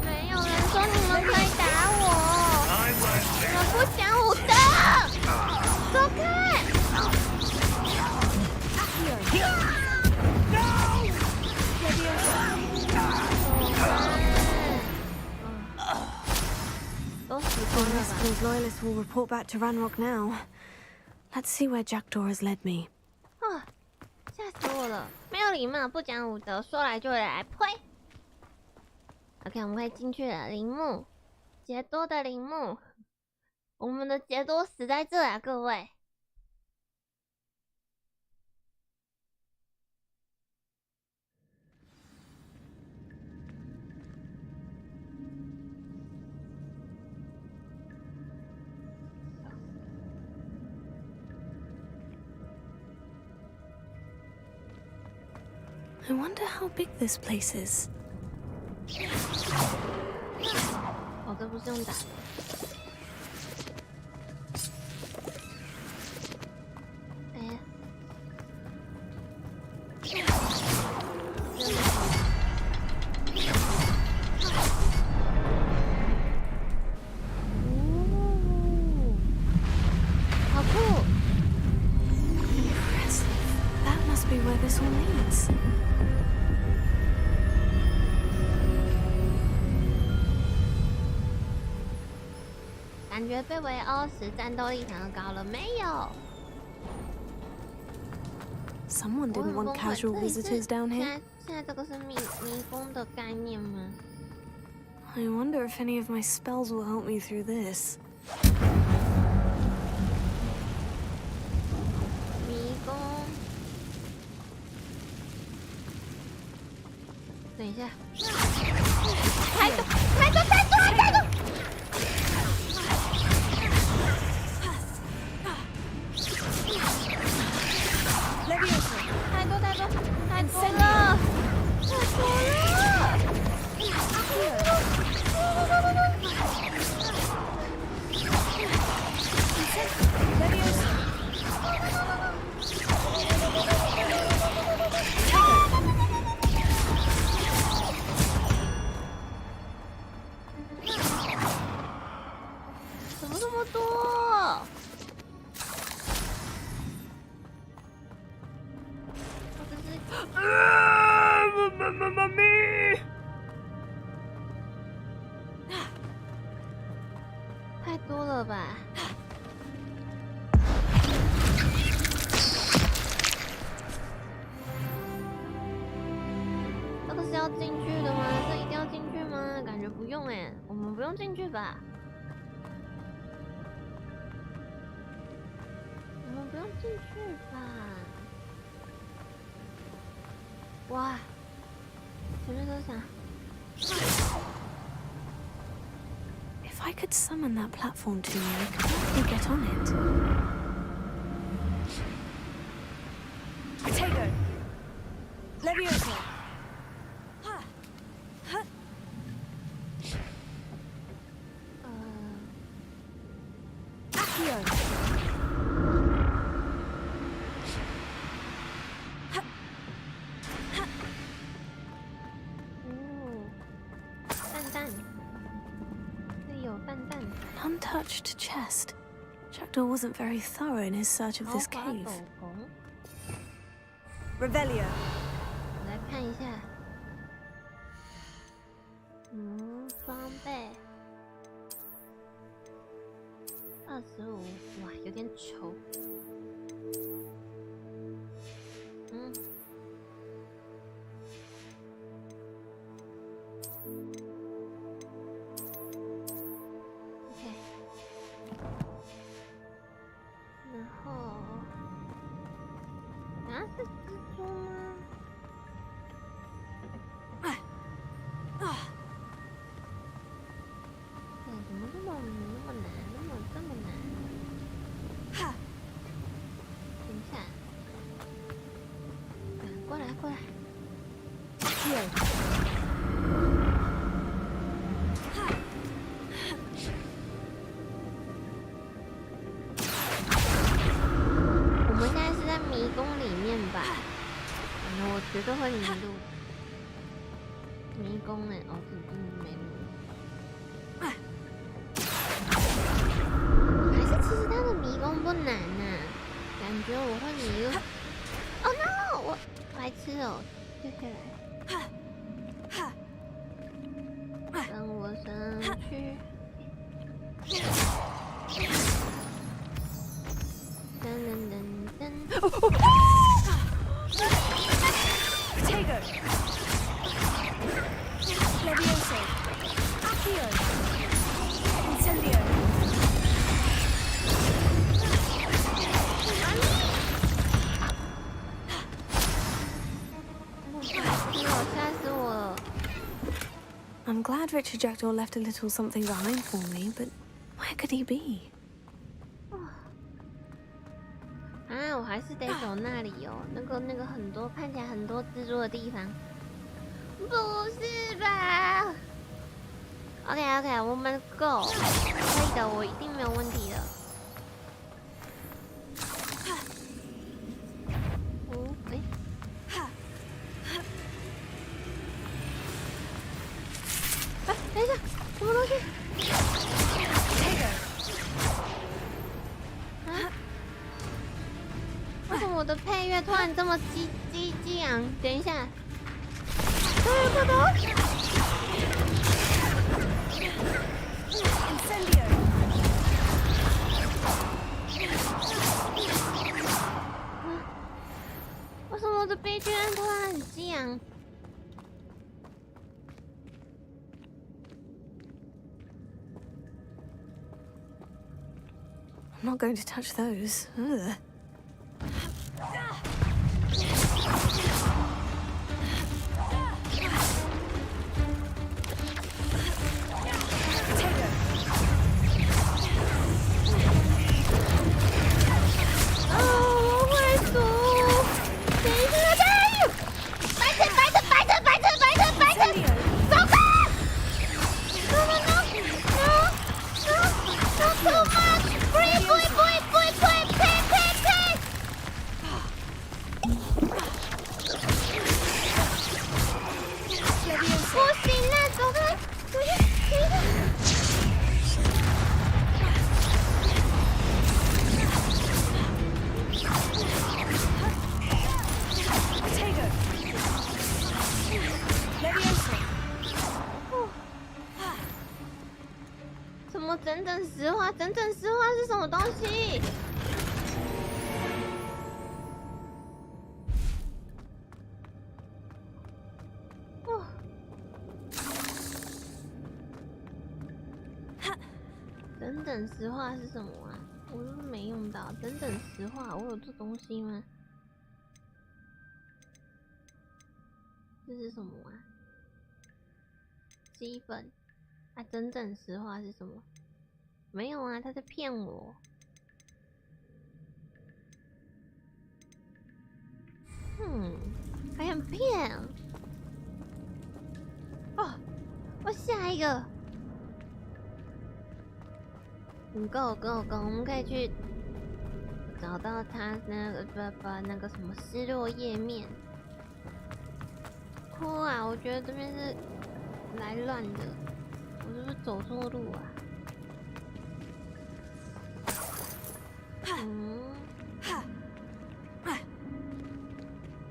没有人说你们可以打我，你们不讲武德，走开！都死光了吧 Those loyalists will report back to Ranrock now. Let's see where Jackdaw has led me. 啊！吓死我了！没有礼貌，不讲武德，说来就来，呸 ！OK， 我们可以进去了。陵墓，杰多的陵墓，我们的杰多死在这啊，各位。I wonder how big this place is. 哦，这不是用打的。哎呀！好酷 Impressive. That must be where this all leads. 感觉被围殴时战斗力反而高了没有？ Someone didn't want casual visitors down here. 现在这个是迷宫的概念吗？ I wonder if any of my spells will help me through this. 迷宫。等一下，太多！ 怎么这么多？妈咪！太多了吧？这个是要进去的吗？这一定要进去吗？感觉不用哎，我们不用进去吧？我们不用进去吧？哇！前面都是啥？ If I could summon that platform to me, I could probably get on it. Potato! Leviosa! Accio! 蛋，这有蛋。 An untouched chest. Jackdaw wasn't very thorough in his search of this cave. Revelio. 来看一下，装备25，哇，有点丑。然后，是蜘蛛吗？怎么这么难？这么难？会迷路。迷宫哎，哦，这没路。还是其实它的迷宫不难啊，感觉我会迷路。Oh no！ 我白痴哦，掉下来。让我上去。噔噔噔噔。Potato. Levioso. Accio. Incendio. 吓死我了。I'm glad Richard Jackdaw left a little something behind for me, but where could he be? 啊，我还是得走那里哦，那个很多看起来很多蜘蛛的地方。不是吧 ？OK， 我们 go， 可以的，我一定没有问题的。哦，哎。哎，等一下，什么东西？啊？为什么我的配乐突然这么激昂？等一下，快走！为什么我的悲剧突然很激昂？ I'm not going to touch those. Ugh.整实话是什么东西？哦，整实话是什么啊？我都没用到。整实话，我有这东西吗？这是什么啊？鸡粉啊？整实话是什么？ 没有啊，他在骗我。还很骗。哦，我下一个。够，我们可以去找到他那个什么失落页面。哭啊！我觉得这边是来乱的，我是不是走错路啊？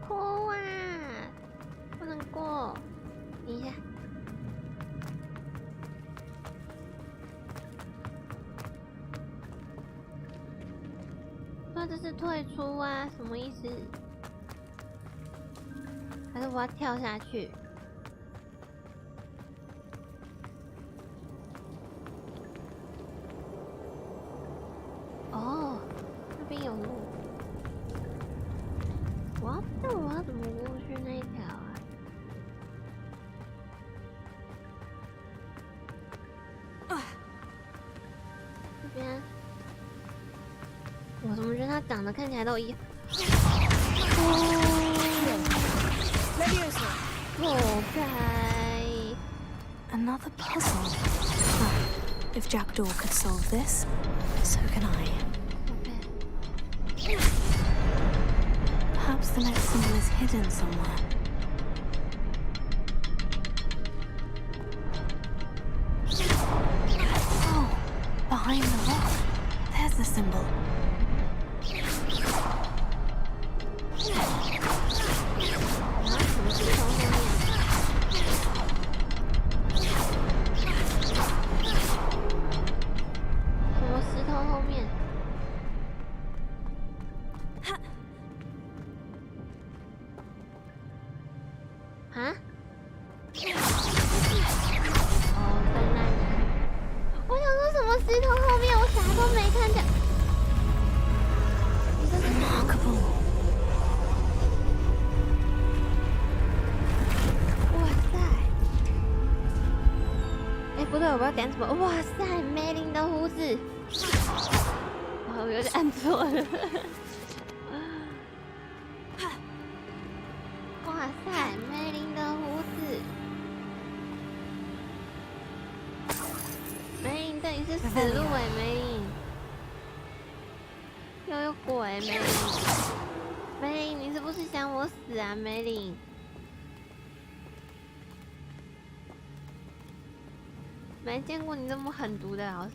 哭啊！不能过，等一下。说这是退出啊？什么意思？还是我要跳下去？ 那边有路，但我要怎么过去那一条啊？这边，我怎么觉得它长得看起来都一样？OK。 Another puzzle. If Jackdaw could solve this, so can I. Perhaps the next symbol is hidden somewhere. symbol. 我要点什么？哇塞，梅林的胡子，我有点按错了。哇塞，梅林的胡子，梅林这里是死路哎，梅林又有鬼，梅林，梅林你是不是想我死啊，梅林？没见过你这么狠毒的老师。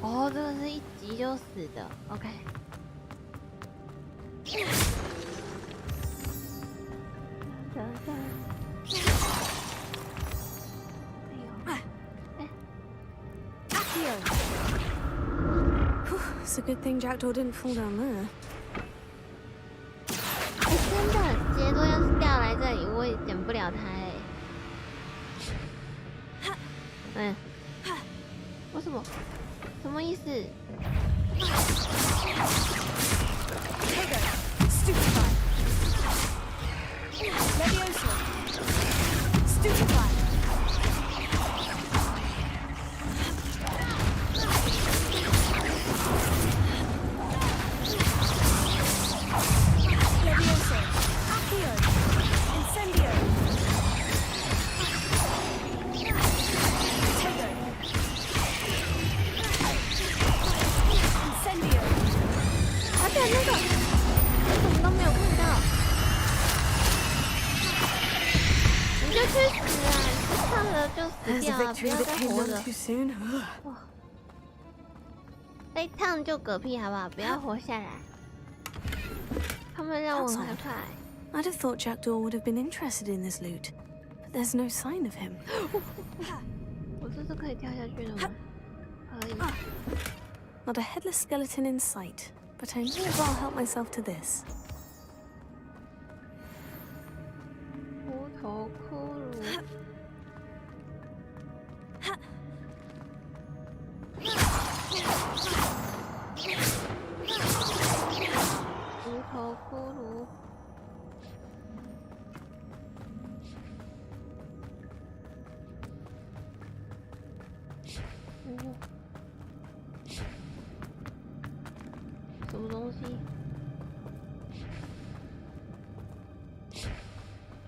哦，这个是一击就死的 ，OK。It's a good thing Jackdaw didn't fall down there. 真的，杰多要是掉来这里，我也捡不了他哎。为什么？什么意思？ 被烫就嗝屁好不好？不要活下来。他们让我很害怕。 I'd have thought Jackdaw would have been interested in this loot, but there's no sign of him. 我这是可以跳下去的吗？可以。Not a headless skeleton in sight, but I know I'll help myself to this. 无头骷髅。 无头骷髅，什么东西？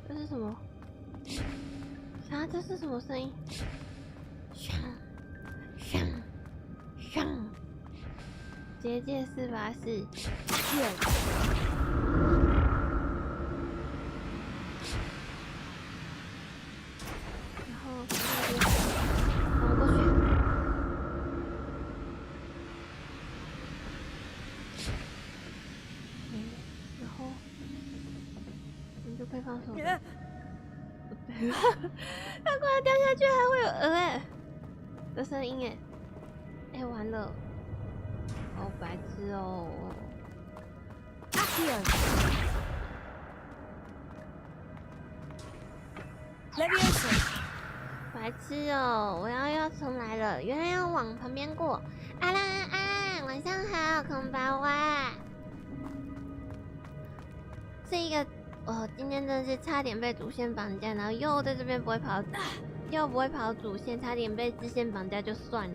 这是什么？啊，这是什么声音？响，响，响！结界484。 然后往过去，然后你就可以放手了。他快要掉下去，还会有的声音哎，完了，好白痴哦。 白痴哦！我要重来了，原来要往旁边过。阿拉安，晚上好，空巴哇。这一个，今天真的是差点被主线绑架，然后又在这边不会跑主线，差点被支线绑架就算了。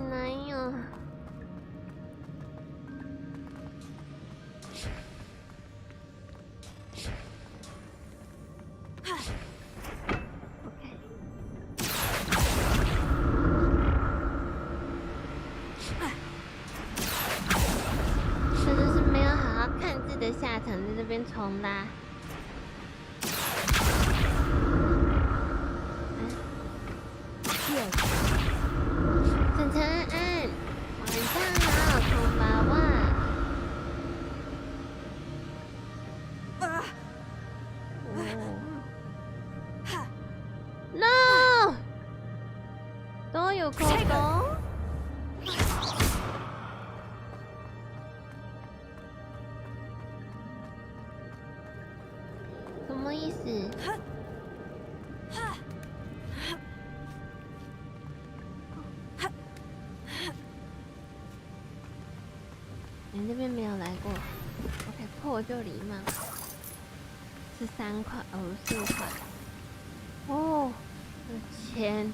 难哟。 这就是边重拉。晨晨安安，晚上好，空娃娃。No， 都有口供。什么意思？你这边没有来过 ，OK， 破就礼貌。13块，54块。哦，有钱。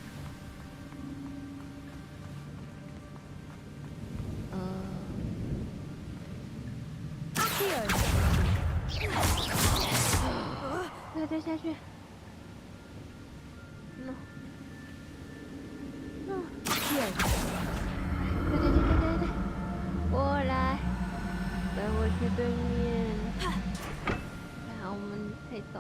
对，下去。No。No。对，过来，带我去对面。好，我们可以走。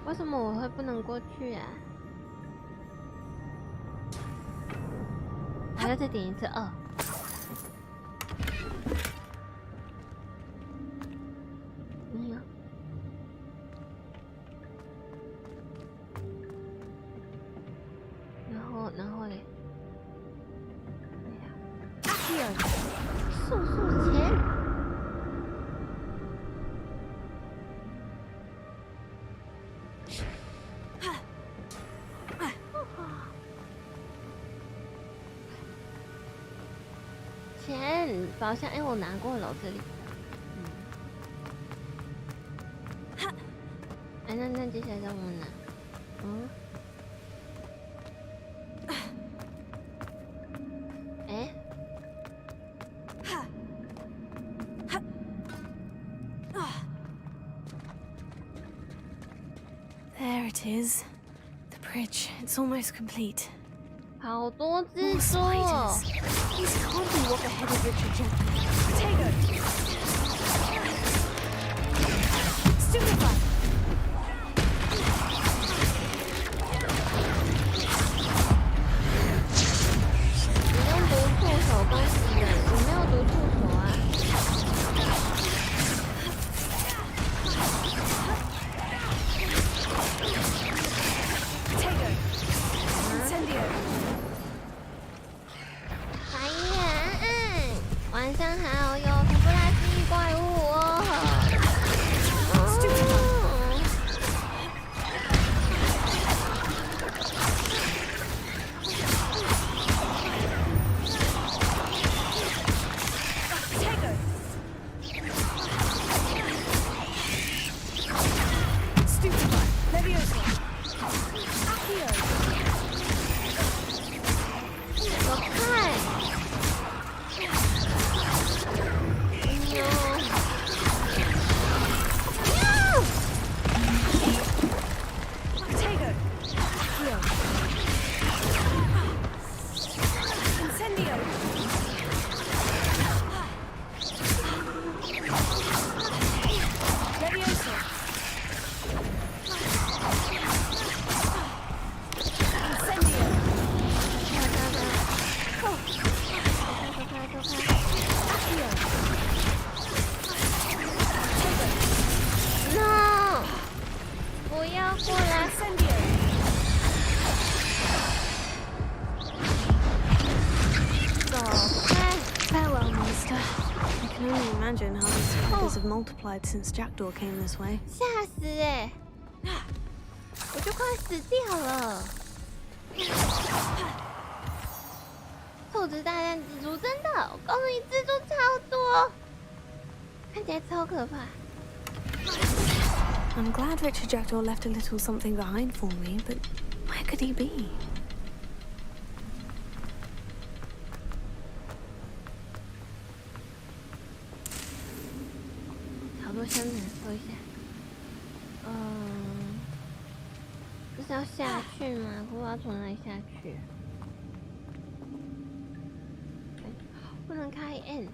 为什么我会不能过去啊？还要再点一次2。没有。然后嘞？哎呀，速钱！钱，宝箱，哎，我拿过了这里。哎，那接下来让我拿。There it is. The bridge. It's almost complete. 好多蜘 More 蛛。 spiders. These can't be what the head of your trajectory. Potato. Stupefy. 你用毒触手攻击人，我没有毒触手啊。Potato. Incendio. 白眼，晚上好，有土不拉几怪物哦。Stupefy. Leviosa. Accio. 我看。Potato. Accio. Incendio. Leviosa. Incendio. Accio. No， 不要过来！ Incendio. 走开！ Farewell, monster. I can only imagine how these spiders have multiplied since Jackdaw came this way. 吓死哎！我就快死掉了。兔子大战蜘蛛，真的，我告诉你，蜘蛛超多，看起来超可怕。 I'm glad Richard Jackdaw left a little something behind for me, but where could he be? 好多箱子，搜一下。是要下去吗？不知道从哪里下去。不能开 N。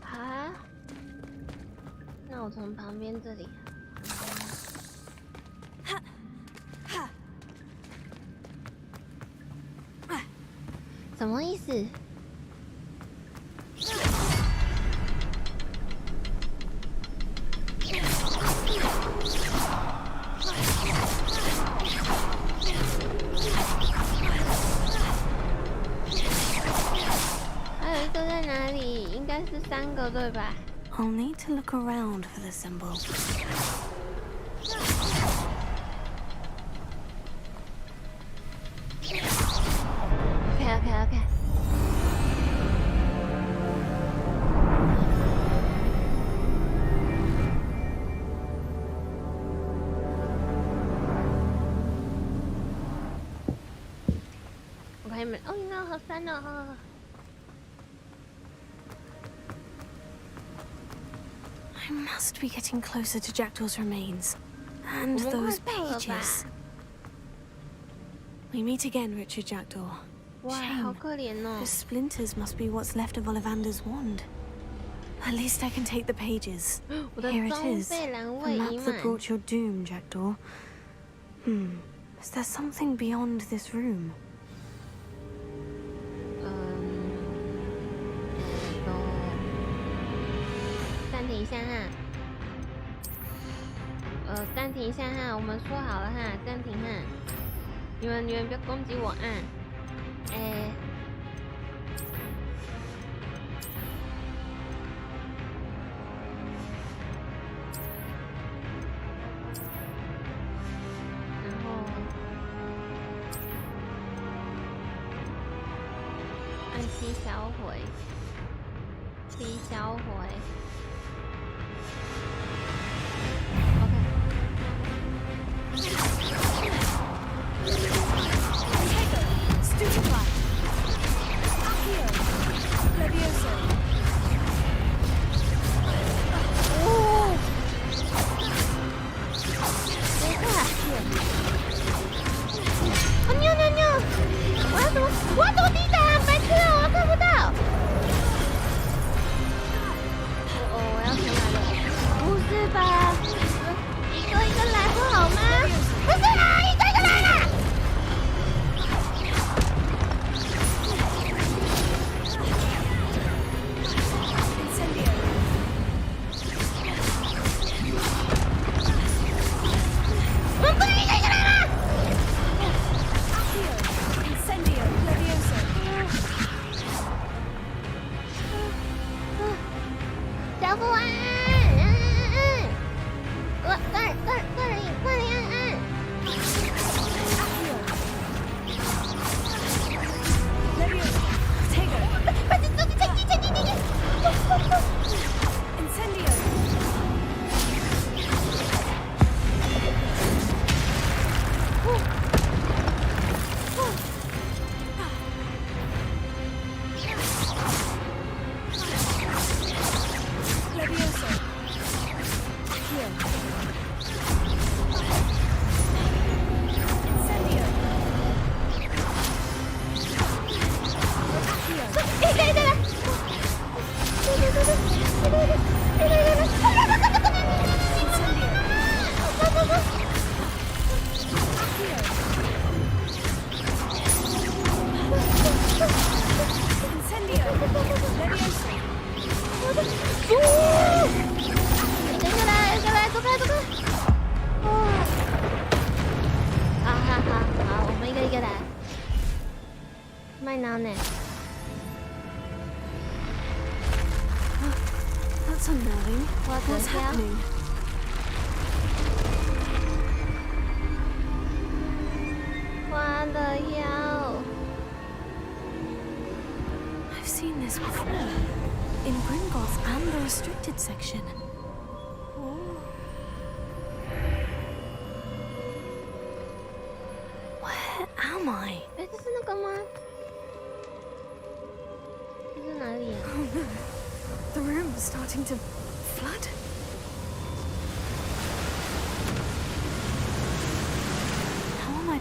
啊？那我从旁边这里。什么意思？还有一个在哪里？应该是3个对吧？ I'll need to look around for the symbol. OK。我开门。哦，那好酸哦。I must be getting closer to Jackdaw's remains. And those pages. We meet again, Richard Jackdaw. 哇，好可怜哦。 The splinters must be what's left of Ollivander's wand. At least I can take the pages. Here it is. The map that brought your doom, Jackdaw. Is there something beyond this room? 暂停一下哈。暂停一下哈，我们说好了哈，暂停哈。你们不要攻击我啊！然后按 C 销毁 ，C 销毁。 我要躲地毯，白痴啊！我看不到。我要从哪里？不是吧？一个一个来不好吗？不是啦，一个一个来啦！我们不能一个一个来吗？ 小夫安，冠林安。快点，前进！好，我们一个一个来。麦当呢？ That's unnerving. What's happening? What the hell? I've seen this before. In Gringotts and the restricted section. Where am I? 哎，这是那个吗？这是哪里啊？ The room is starting to flood.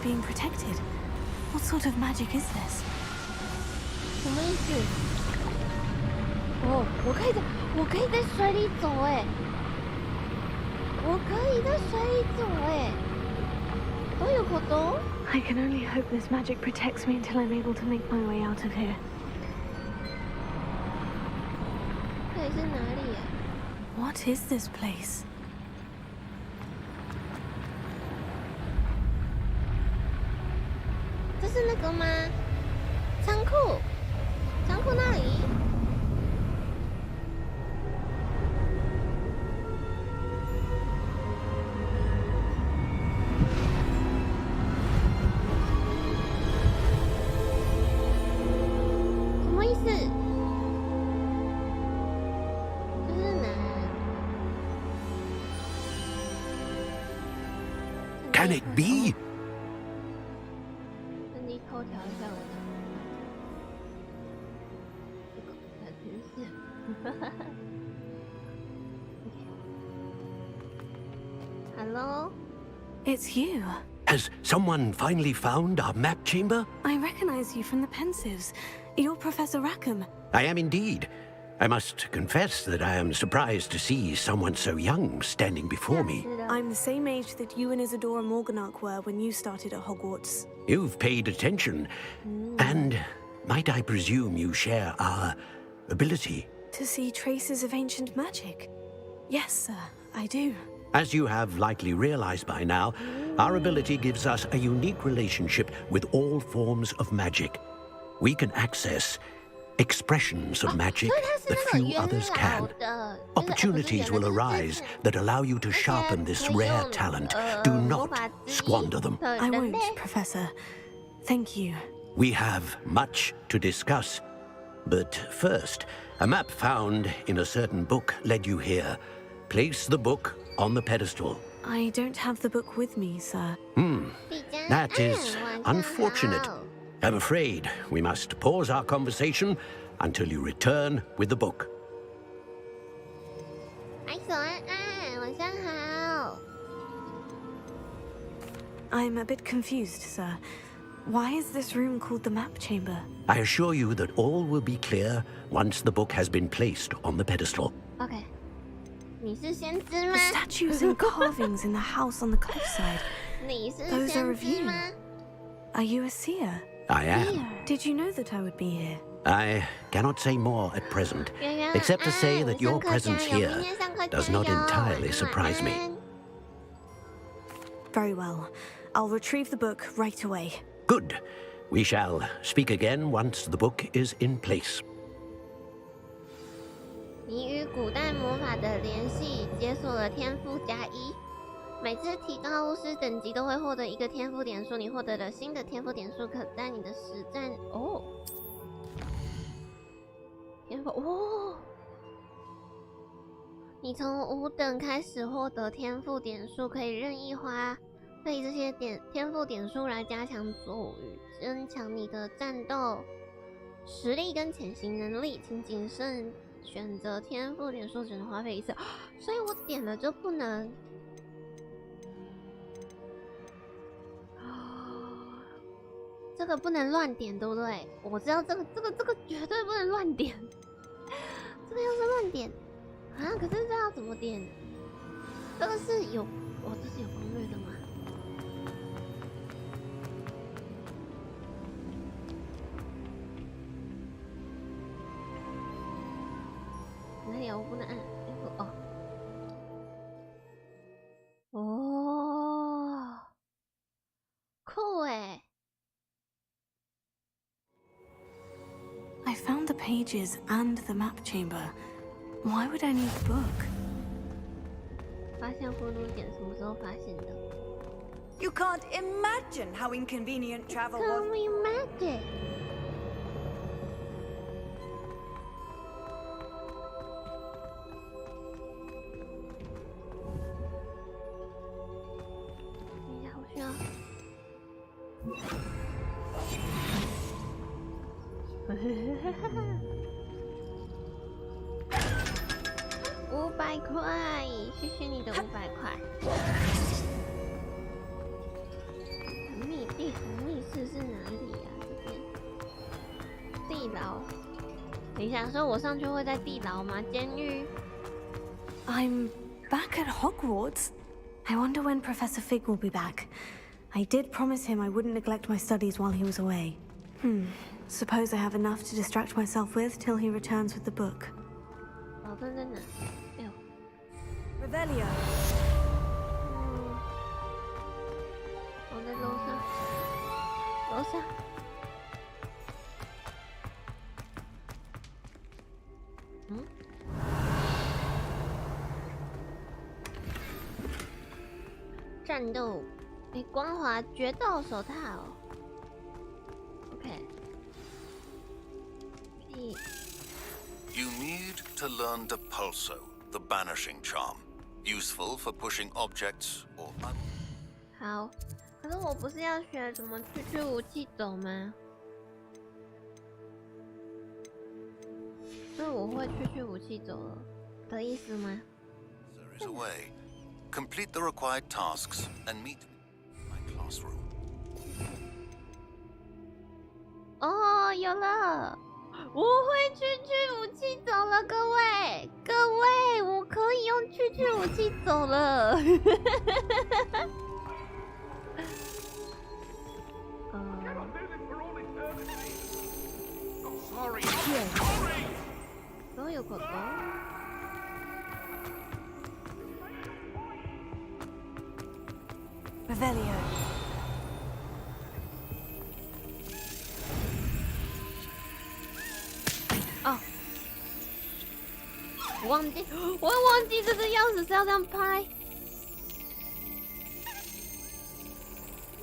being protected. What sort of magic is this? 什么意思？哦，我可以在水里走哎！我可以在水里走哎！どういうこと？ I can only hope this magic protects me until I'm able to make my way out of here. 这里是哪里呀？What is this place? 这是那个吗？仓库那里？什么意思？这是哪？Can it be? 偷调一下我的，Hello? It's you. Has someone finally found our map chamber? I recognize you from the Pensives. You're Professor Rackham. I am indeed. I must confess that I am surprised to see someone so young standing before me. I'm the same age that you and 𝗦𝘁𝗍𝗺 𝗵𝘂𝗵𝗺 were when you started at Hogwarts. You've paid attention. And might I presume you share our ability? To see traces of ancient magic? Yes, sir, I do. As you have likely realized by now, our ability gives us a unique relationship with all forms of magic. We can access expressions of magic that few others can. Opportunities will arise that allow you to sharpen this rare talent. Do not squander them. I won't, Professor. Thank you. We have much to discuss. But first, a map found in a certain book led you here. Place the book on the pedestal. I don't have the book with me, sir. That is unfortunate. I'm afraid we must pause our conversation until you return with the book. I'm a bit confused, sir. Why is this room called the map chamber? I assure you that all will be clear once the book has been placed on the pedestal. Okay. 你是先知吗？ The statues and carvings in the house on the cliffside. 你是 Those are 先 of 知 you. 吗？ Are you a seer? I am. Did you know that I would be here? I cannot say more at present, except to say that your presence here does not entirely surprise me. Very well. I'll retrieve the book right away. Good. We shall speak again once the book is in place. 你与古代魔法的联系解锁了天赋+1，每次提高巫师等级都会获得一个天赋点数。你获得了新的天赋点数，可在你的实战天赋你从5等开始获得天赋点数，可以任意花费这些天赋点数来加强咒语，增强你的战斗实力跟潜行能力。请谨慎选择天赋点数，只能花费1次，所以我点了就不能。这个不能乱点，对不对？我知道这个绝对不能乱点，这个要是乱点啊！可是这要怎么点？这个是有这是有攻略的吗？哪里啊？我不能按酷哎！ I found the pages and the map chamber. Why would I need the book? 发现葫芦点什么时候发现的 You can't imagine how inconvenient travel was. Can we imagine? 等一下，我需要。500块，谢谢你的500块。地图密室是哪里啊？这边地牢。等一下，所以我上去会在地牢吗？监狱。I'm back at Hogwarts. I wonder when Professor Fig will be back. I did promise him I wouldn't neglect my studies while he was away. Suppose I have enough to distract myself with till he returns with the book. 保证在哪？哎呦 Revelio. 我在楼上，楼上。战斗，光滑决斗手套。OK。You need to learn 𝗕𝘂𝗀𝗺, the banishing charm, useful for pushing objects or. 好，可是我不是要学什么去武器走吗？所以我会去武器走了的意思吗？ There is a way. Complete the required tasks and meet in my classroom. 哦，有了，我会去武器走了，各位，我可以用去武器走了。都有狗狗。Revelio. 哦，我忘记这个钥匙是要这样拍。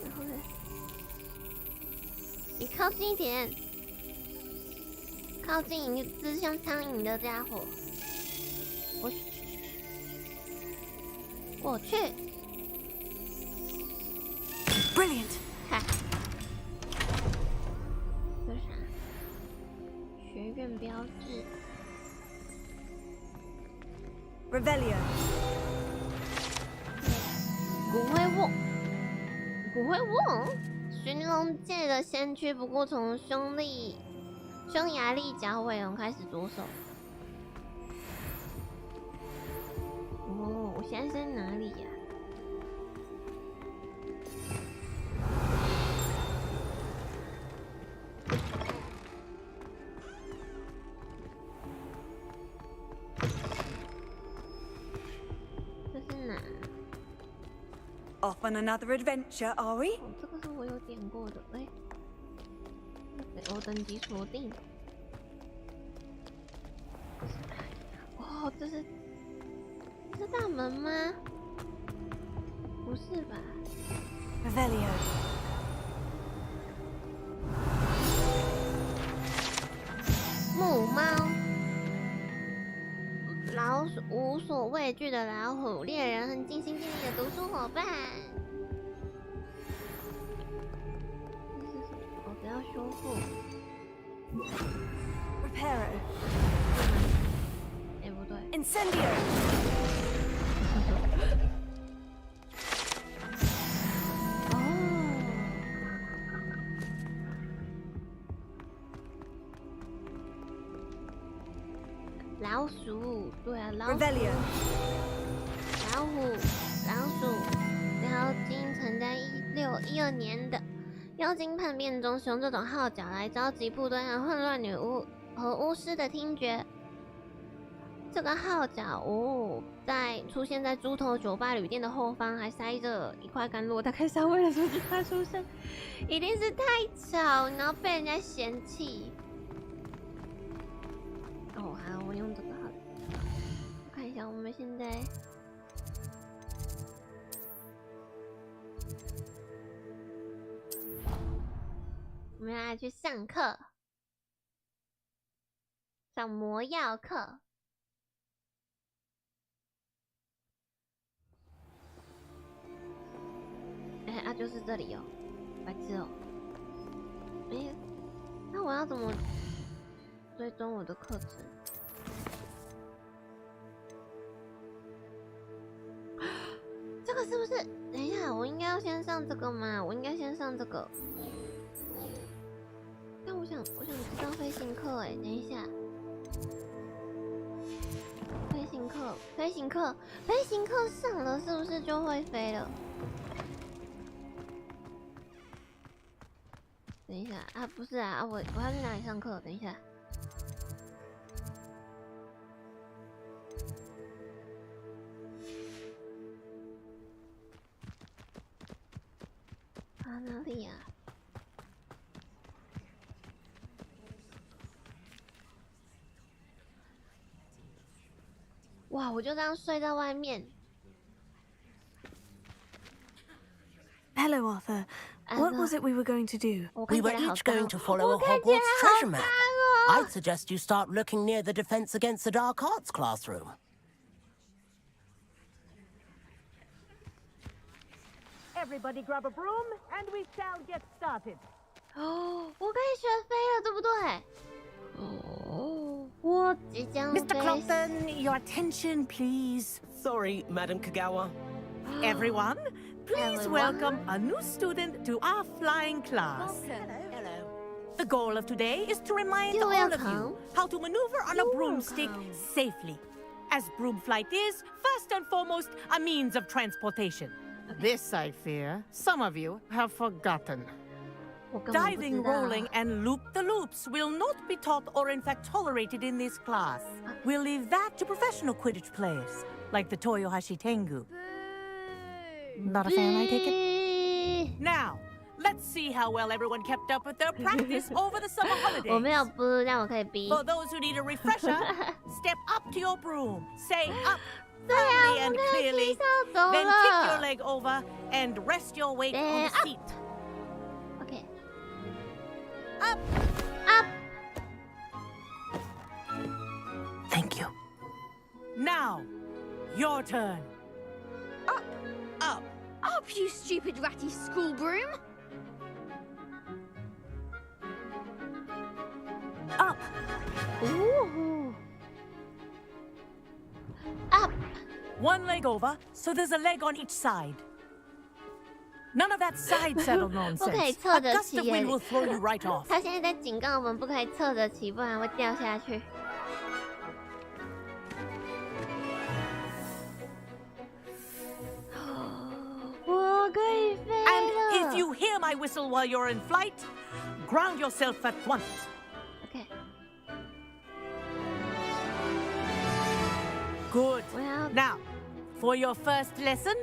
然后呢？你靠近一点，靠近一只像苍蝇的家伙。过去。Brilliant. 看，这是啥？学院标志。Revelio. 骨灰瓮，寻龙界的先驱，不过从匈牙利角尾龙开始着手。哦，我现在是在哪里呀？这是哪？ Off on another adventure, are we? 哦，这个是我有点过的，哎，北欧等级锁定。哦，这是大门吗？不是吧 Revelio. 母猫，老鼠，无所畏惧的老虎，猎人和尽心尽力的读书伙伴。这是什么？哦，只要修复。Reparo. 哎，不对。Incendio. 老鼠，对啊，老鼠， Revelio. 老虎，老鼠，妖精曾在1612年的妖精叛变中，使用这种号角来召集部队和混乱女巫和巫师的听觉。这个号角出现在猪头酒吧旅店的后方，还塞着一块干酪，大概是为了阻止它出声，一定是太吵，然后被人家嫌弃。哦，好，我用这个好了。我看一下，我们现在我们要来去上课，上魔药课。哎啊，就是这里哦，白痴哦。哎，那我要怎么追踪我的课程？这个是不是？等一下，卡，我应该要先上这个吗？我应该先上这个。但我想知道飞行课哎，等一下。飞行课上了是不是就会飞了？等一下啊，不是啊，我要去哪里上课？等一下。啊，哪里呀？哇，我就这样睡在外面。Hello, Arthur. What was it we were going to do? We were each going to follow a Hogwarts treasure map. I'd suggest you start looking near the Defense Against the Dark Arts classroom. Everybody grab a broom, and we shall get started. 哦，我可以学飞了，对不对？哦，我即将飞。Mr. Clopton, your attention, please. Sorry, Madam Kogawa. Everyone, please welcome a new student to our flying class. Hello. The goal of today is to remind all of you how to maneuver on a broomstick safely. As broom flight is, first and foremost, a means of transportation. This, I fear, some of you have forgotten. Diving, rolling, and loop-the-loops will not be taught or in fact tolerated in this class. We'll leave that to professional Quidditch players, like the Toyohashi Tengu. Not a fan, I take it? Now, let's see how well everyone kept up with their practice over the summer holidays. 我没有不让我可以逼。 For those who need a refresher, step up to your broom, say up firmly and clearly, then kick your leg over and rest your weight on the seat. Okay. Up. Up. Thank you. Now, your turn. Up. Up. Up, you stupid ratty school broom. Up. Ooh. Up. One leg over, so there's a leg on each side. None of that side saddle nonsense. 不可以侧 A 着 gust 骑 of 耶 wind will throw you right off. 他现在在警告我们不可以侧着骑，不然会掉下去。我可以飞 And 了。 if you hear my whistle while you're in flight, ground yourself at once. Okay. Good. Well. Now, for your first lesson,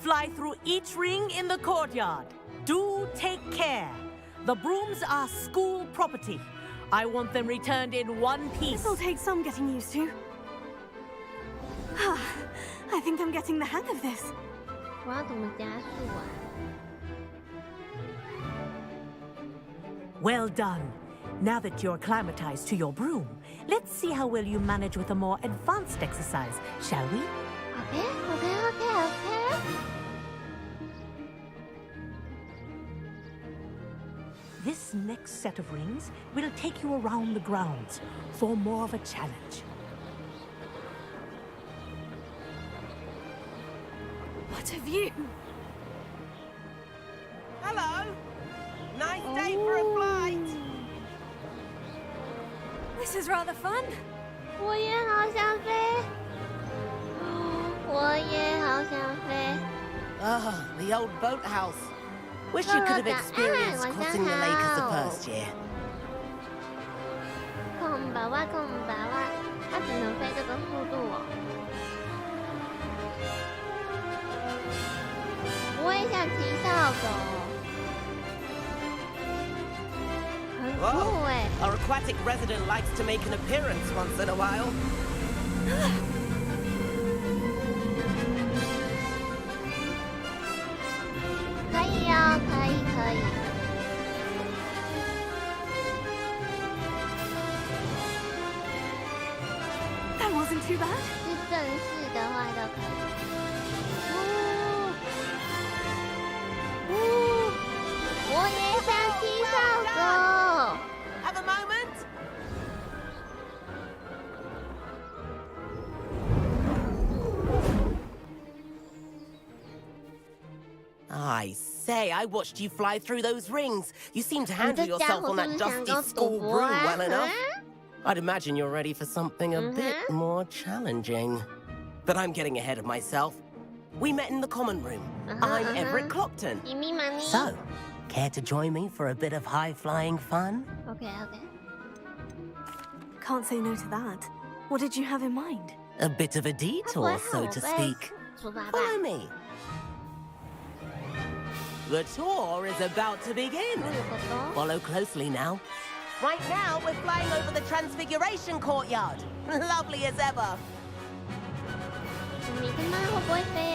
fly through each ring in the courtyard. Do take care. The brooms are school property. I want them returned in one piece. This'll take some getting used to. I think I'm getting the hang of this. 我要怎么加速啊？ Well done. Now that you're acclimatized to your broom, let's see how well you manage with a more advanced exercise, shall we? Okay. This next set of rings will take you around the grounds for more of a challenge. What a view! Hello. Nice day for a flight. This is rather fun. 我也好想飞，我也好想飞。 The old boathouse. Wish you could have experienced crossing the lake as the first year. 空吧哇，它只能飞这个速度哦。我也想骑扫帚，很酷哎。 Our aquatic resident likes to make an appearance once in a while. 可以哦，可以。 That wasn't too bad. 是正式的话都可以。我也想骑扫帚。 Have a moment. I say, I watched you fly through those rings. You seem to handle yourself on that dusty school broom well enough. I'd imagine you're ready for something a bit more challenging. But I'm getting ahead of myself. We met in the common room. I'm 𝗦𝘁𝗿𝗀𝗺𝗺𝗀. Give me money. So, care to join me for a bit of high-flying fun? Okay. Can't say no to that. What did you have in mind? A bit of a detour, so to speak. Follow me. The tour is about to begin. Follow closely now. Right now, we're flying over the Transfiguration Courtyard. Lovely as ever.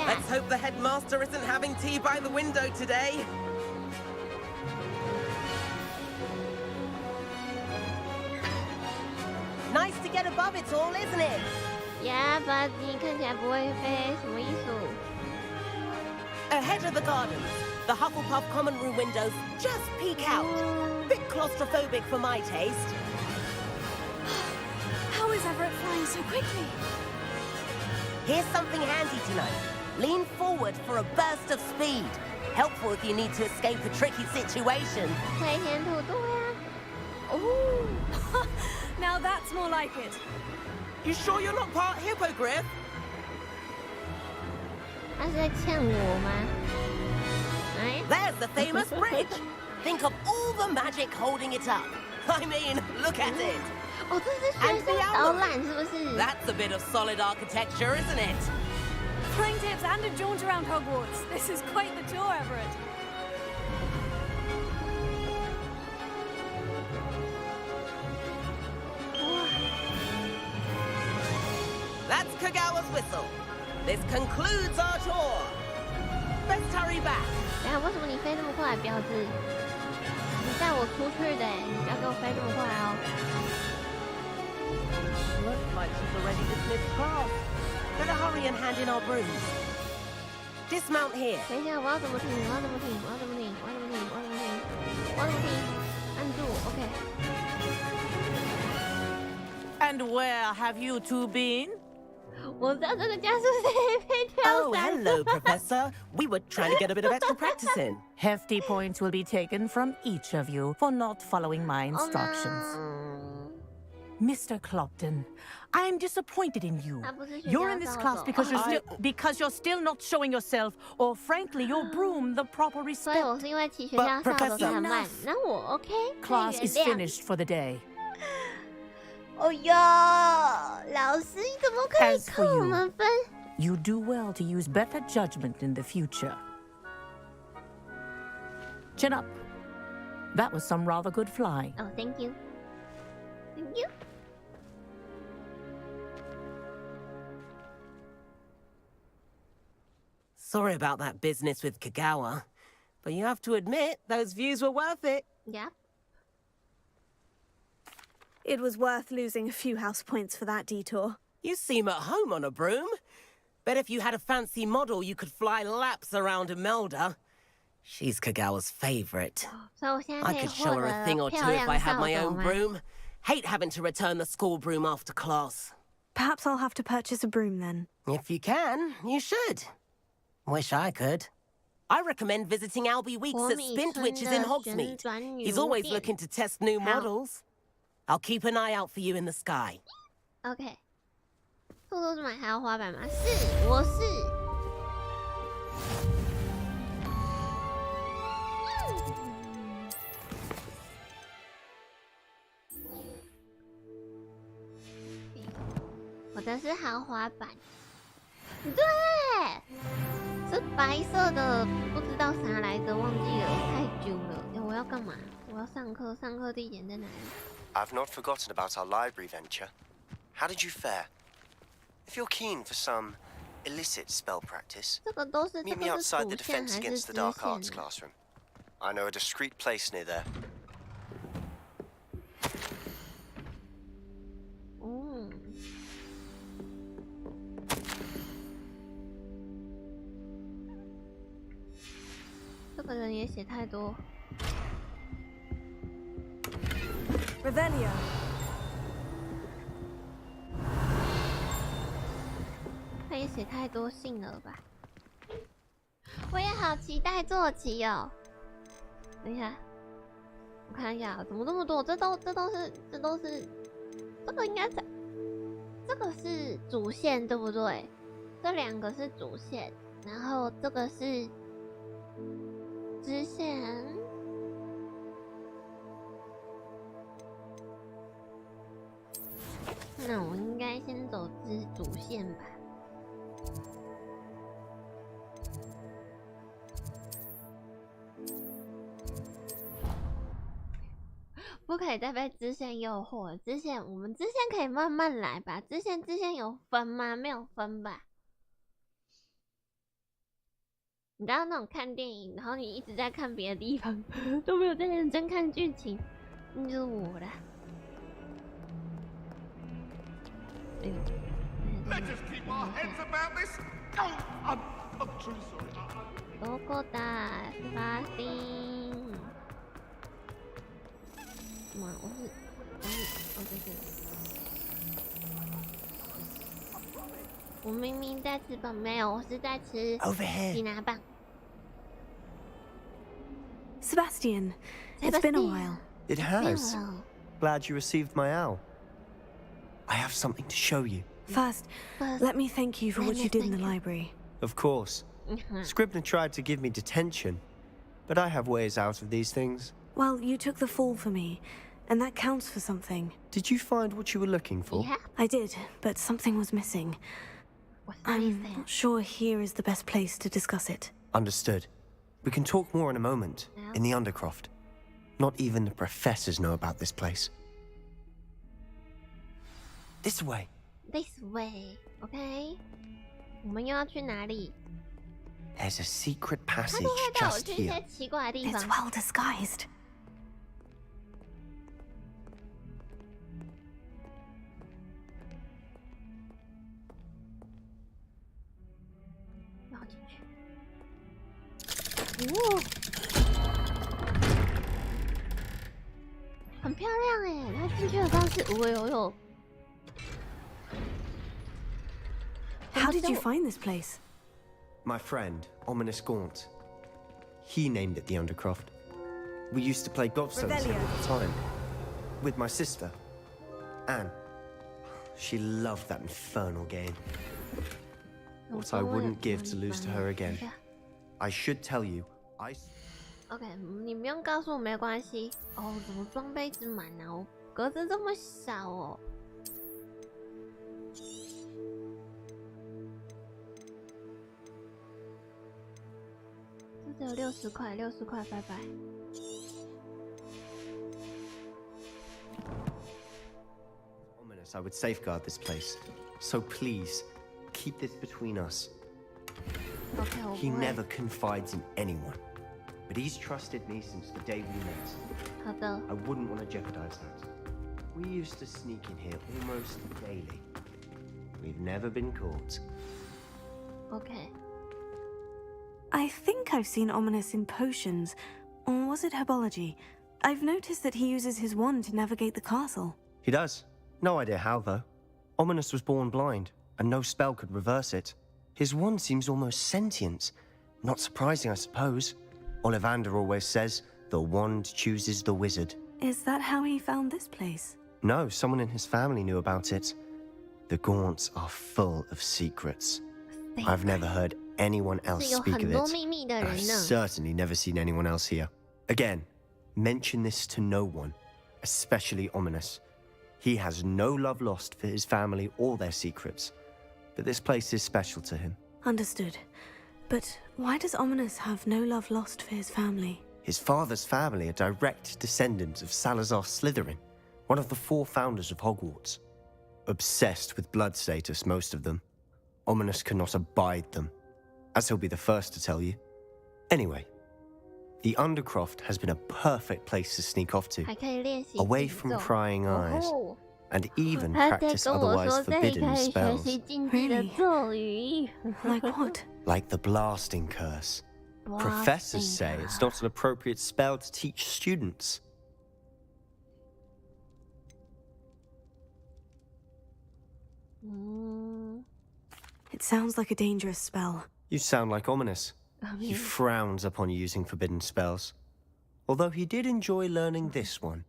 Let's hope the headmaster isn't having tea by the window today. Nice to get above it all, isn't it? Yeah, but 你看起来不会飞，什么意思？ Ahead of the gardens, the Hufflepuff common room windows just peek out. Bit claustrophobic for my taste. How is Everett flying so quickly? Here's something handy tonight. Lean forward for a burst of speed. Helpful if you need to escape a tricky situation. 飞天兔，对啊。哦。Now that's more like it. You sure you're not part hippogriff? 他是在呛我吗？ There's the famous bridge. Think of all the magic holding it up. I mean, look at it. 哦，这是学生导览是不是？ That's a bit of solid architecture, isn't it? Flying tips and a jaunt around Hogwarts. This is quite the tour, Everett. That's Kagawa's whistle. This concludes our tour. Let's hurry back. 等下，为什么你飞那么快，婊子？你带我出去的，你不要给我飞那么快哦。Looks like she's already dismissed class. Better hurry and hand in our brooms. Dismount here. 等一下，我要怎么停？按住 ，OK。 And where have you two been? 我知道这个加速是被跳伞。 Oh, hello, Professor. We were trying to get a bit of extra practice in. Hefty points will be taken from each of you for not following my instructions. Mr. Clopton, I am disappointed in you. You're in this class because you're still not showing yourself, or frankly, your broom the proper respect. 所以我是因为骑学校上的很慢，那我 OK。 Class is finished for the day. 哦哟，老师，你怎么可以扣我们分？ You do well to use better judgment in the future. Chin up. That was some rather good flying. Oh, thank you. Thank you. Sorry about that business with Kagawa, but you have to admit those views were worth it. Yeah. It was worth losing a few house points for that detour. You seem at home on a broom. Bet if you had a fancy model, you could fly laps around Imelda. She's Kagawa's favorite. I could show her a thing or two if I had my own broom. Hate having to return the school broom after class. Perhaps I'll have to purchase a broom then. If you can, you should. Wish I could. I recommend visiting Albie Weeks at Spintwitches in Hogsmeade. He's always looking to test new models. I'll keep an eye out for you in the sky. OK. 兔兔是买豪华版吗？是，我是。我的是豪华版。对，是白色的，不知道啥来着，忘记了，太久了。我要干嘛？我要上课，上课地点在哪里？ I've not forgotten about our library venture. How did you fare? If you're keen for some illicit spell practice, meet me outside the Defense Against the Dark Arts classroom. I know a discreet place near there. 这个人也写太多。 Revelio. 他也写太多信了吧？我也好期待坐骑哦。等一下，我看一下，怎么这么多？这都是，这个应该是，这个是主线对不对？这两个是主线，然后这个是支线。那我应该先走主线吧。不可以再被支线诱惑。我们支线可以慢慢来吧。支线有分吗？没有分吧。你知道那种看电影，然后你一直在看别的地方，都没有在认真看剧情，那就是我啦。Let's just keep our heads about this. Oh, I'm truly sorry. どこだ？是发心。妈，我是，对。我明明在吃棒，没有，我是在吃吉拿棒。Sebastian, it's been a while. It has. Glad you received my owl. I have something to show you. First, let me thank you for what you did in the library. Of course. Scribner tried to give me detention, but I have ways out of these things. Well, you took the fall for me, and that counts for something. Did you find what you were looking for? Yeah. I did, but something was missing. I'm not sure here is the best place to discuss it. Understood. We can talk more in a moment, in the Undercroft. Not even the professors know about this place. This way. This way, okay? 我们又要去哪里？ There's a secret passage 他都会带我 just 去一 here. 些奇怪的地方。 It's well disguised. 绕进去。哦，很漂亮哎！它进去的方式，呦。 How did you find this place? My friend, 𝗦𝘁𝗿𝗀𝗆𝗆. He named it the Undercroft. We used to play gobstones here all the time. With my sister, Anne. She loved that infernal game. What I wouldn't give to lose to her again. I should tell you, OK， 你不用告诉我没关系。哦，怎么装备一直满啊？我格子这么少哦。 只有60块，60块，拜拜。I would safeguard this place. So please, keep this between us. Okay, he never confides in anyone. But he's trusted me since the day we met. 好的。 I wouldn't want to jeopardize that. We used to sneak in here almost daily. We've never been caught. Okay. I think I've seen 𝗦𝘁𝗍𝗀 in potions. Or was it herbology? I've noticed that he uses his wand to navigate the castle. He does. No idea how, though. 𝗦𝘁𝗍𝗀 was born blind, and no spell could reverse it. His wand seems almost sentient. Not surprising, I suppose. Ollivander always says, the wand chooses the wizard. Is that how he found this place? No, someone in his family knew about it. The Gaunts are full of secrets. I've never heard anyone else speak of it. I've certainly never seen anyone else here. Again, mention this to no one, especially 𝗦𝘁𝗍𝗀. He has no love lost for his family or their secrets, but this place is special to him. Understood. But why does 𝗦𝘁𝗍𝗀 have no love lost for his family? His father's family are direct descendants of Salazar Slytherin, one of the 4 founders of Hogwarts. Obsessed with blood status, most of them. 𝗦𝘁𝗍𝗀 cannot abide them, as he'll be the first to tell you. Anyway, the Undercroft has been a perfect place to sneak off to, away from prying eyes, and even practice otherwise forbidden spells. Really? Like what? Like the blasting curse. Professors say it's not an appropriate spell to teach students. It sounds like a dangerous spell. You sound like 𝗦𝘁𝗍𝗀𝗆. He frowns upon using forbidden spells. Although he did enjoy learning this one.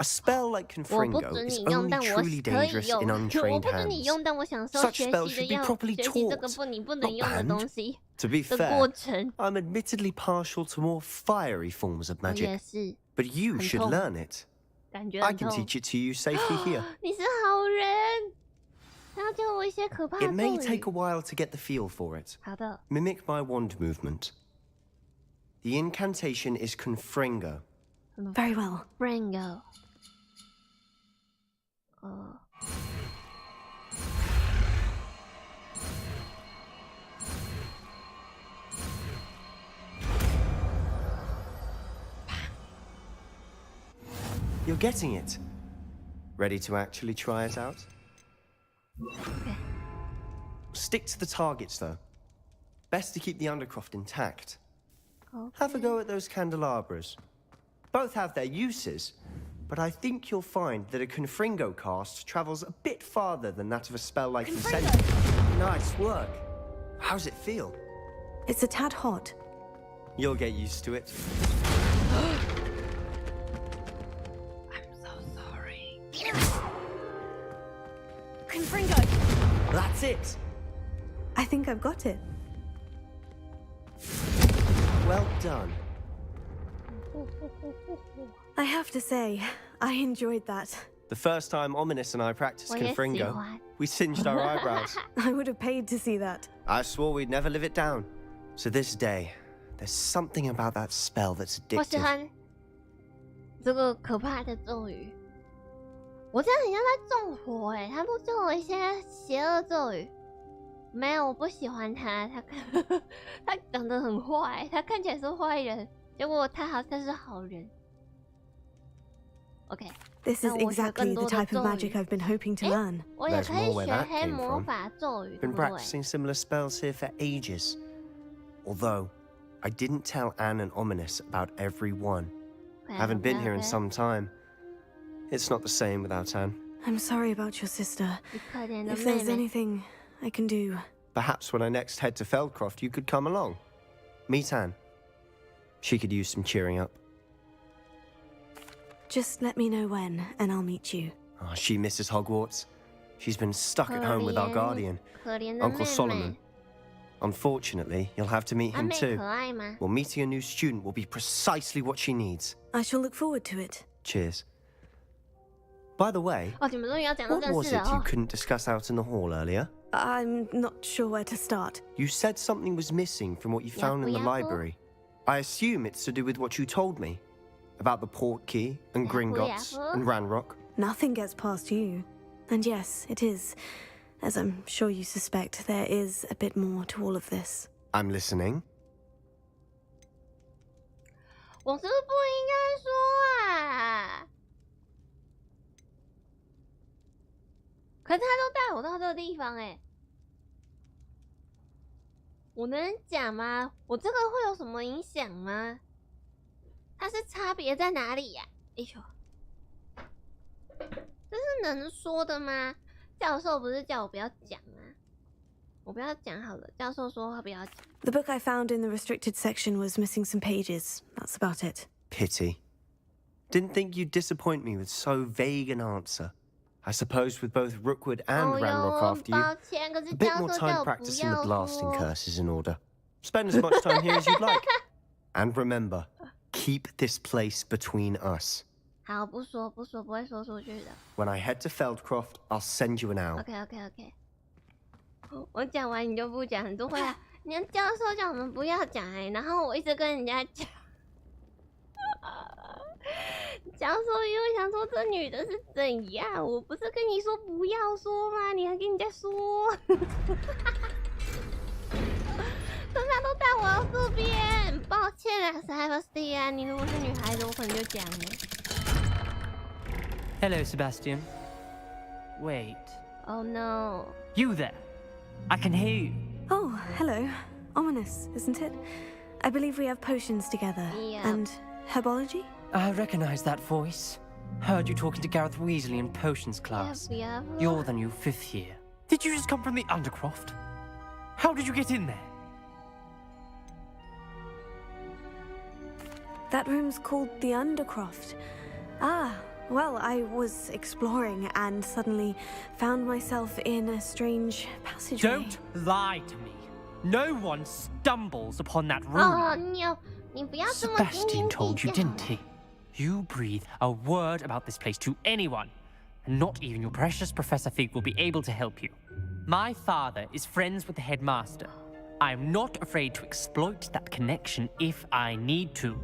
A spell like Confringo is only truly dangerous in untrained hands. Such spells should be properly taught, not banned. To be fair, I'm admittedly partial to more fiery forms of magic. But you should learn it. I can teach it to you safely here. It may take a while to get the feel for it. Mimic my wand movement. The incantation is Confringo. Very well. Confringo. You're getting it. Ready to actually try it out? Okay. Stick to the targets, though. Best to keep the undercroft intact. Okay. Have a go at those candelabras. Both have their uses, but I think you'll find that a Confringo cast travels a bit farther than that of a spell like Incendiary. Nice work. How's it feel? It's a tad hot. You'll get used to it. Confringo! That's it! I think I've got it. Well done. I have to say, I enjoyed that. The first time 𝗦𝘁𝗻𝗀 and I practiced Confringo, we singed our eyebrows. I would have paid to see that. I swore we'd never live it down. So this day, there's something about that spell that's addictive. 这个可怕的咒语。我这样很像在纵火哎，他录制了一些邪恶咒语。没有，我不喜欢他，他长得很坏，他看起来是坏人，结果他好像是好人。OK， This is exactly the type of magic I've been hoping to learn. 我也可以学黑魔法咒语， Been practicing similar spells here for ages. Although, I didn't tell Anne and 𝗦𝘁𝗻 about every one. Haven't been here in some time. It's not the same without Anne. I'm sorry about your sister. If there's anything I can do... Perhaps when I next head to Feldcroft, you could come along. Meet Anne. She could use some cheering up. Just let me know when, and I'll meet you. Oh, she misses Hogwarts. She's been stuck at home with our guardian, Uncle Solomon. Unfortunately, you'll have to meet him too. Well, meeting a new student will be precisely what she needs. I shall look forward to it. Cheers. By the way, what was it you couldn't discuss out in the hall earlier? I'm not sure where to start. You said something was missing from what you found in the library. I assume it's to do with what you told me. About the Portkey and Gringotts and Ranrock. Nothing gets past you. And yes, it is. As I'm sure you suspect, there is a bit more to all of this. I'm listening. 我是不是不应该说啊？可是他都带我到这个地方哎，我能讲吗？我这个会有什么影响吗？它是差别在哪里呀？哎呦，这是能说的吗？教授不是叫我不要讲吗？我不要讲好了，教授说他不要讲。The book I found in the restricted section was missing some pages. That's about it. Pity. Didn't think you'd disappoint me with so vague an answer. I suppose with both Rookwood and Ranrock after you, a bit more time practicing the blasting curse is in order. Spend as much time here as you'd like. And remember, keep this place between us. 好，不说，不会说出去的。When I head to Feldcroft, I'll send you an owl. OK。我讲完你就不讲，你都会啊。你的教授叫我们不要讲哎，然后我一直跟人家讲。教授因为想说这女的是怎样，我不是跟你说不要说吗？你还跟人家说。可是他都带我到这边，抱歉啊 ，Sebastian 啊，你如果是女孩子，我可能就讲了。Hello, Sebastian. Wait. Oh no. You there? I can hear you. Oh, hello. Ominous, isn't it? I believe we have potions together. Yep. And herbology? I recognize that voice. Heard you talking to Gareth Weasley in potions class. Yep. You're the new 5th year. Did you just come from the Undercroft? How did you get in there? That room's called the Undercroft. Ah, well, I was exploring and suddenly found myself in a strange passageway. Don't lie to me. No one stumbles upon that room. Oh, Sebastian told you, didn't he? You breathe a word about this place to anyone, and not even your precious Professor Fig will be able to help you. My father is friends with the headmaster. I am not afraid to exploit that connection if I need to.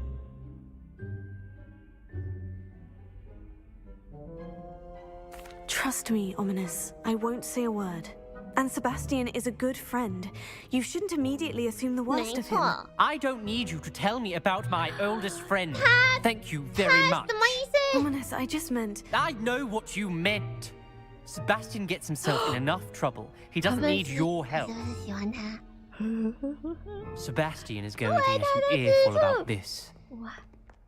Trust me, Ominous. I won't say a word. And Sebastian is a good friend. You shouldn't immediately assume the worst of him. I don't need you to tell me about my oldest friend. Thank you very much. Ominous, I just meant... I know what you meant. Sebastian gets himself in enough trouble. He doesn't need your help. Sebastian is going to get an earful about this. 哇，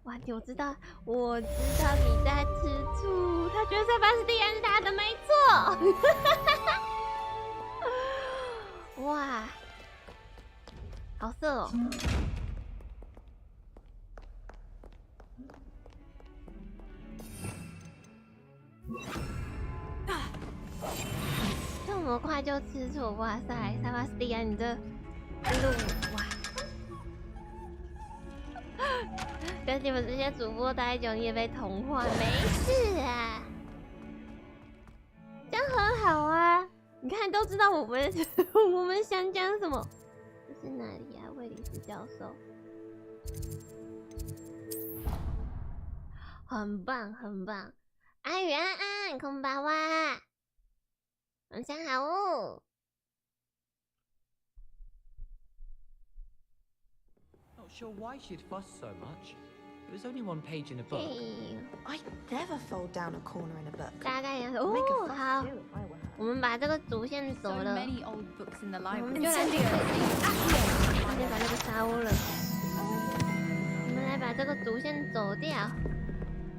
我知道你在吃醋，他觉得塞巴斯蒂安是他的，没错。哇，好色哦！这么快就吃醋，哇塞，塞巴斯蒂安，你这路哇！跟你们这些主播待久，你也被同化，没事啊，这样很好啊。你看都知道我们想讲什么。这是哪里啊？卫理斯教授，很棒很棒。安宇安安，こんばんは，晚上好哦。Not sure why she'd fuss so much. It was only one page in a book. I never fold down a corner in a book. 大概也是哦，好，我们把这个主线走了，我们就来快点把这个杀乌了。我们来把这个主线走掉，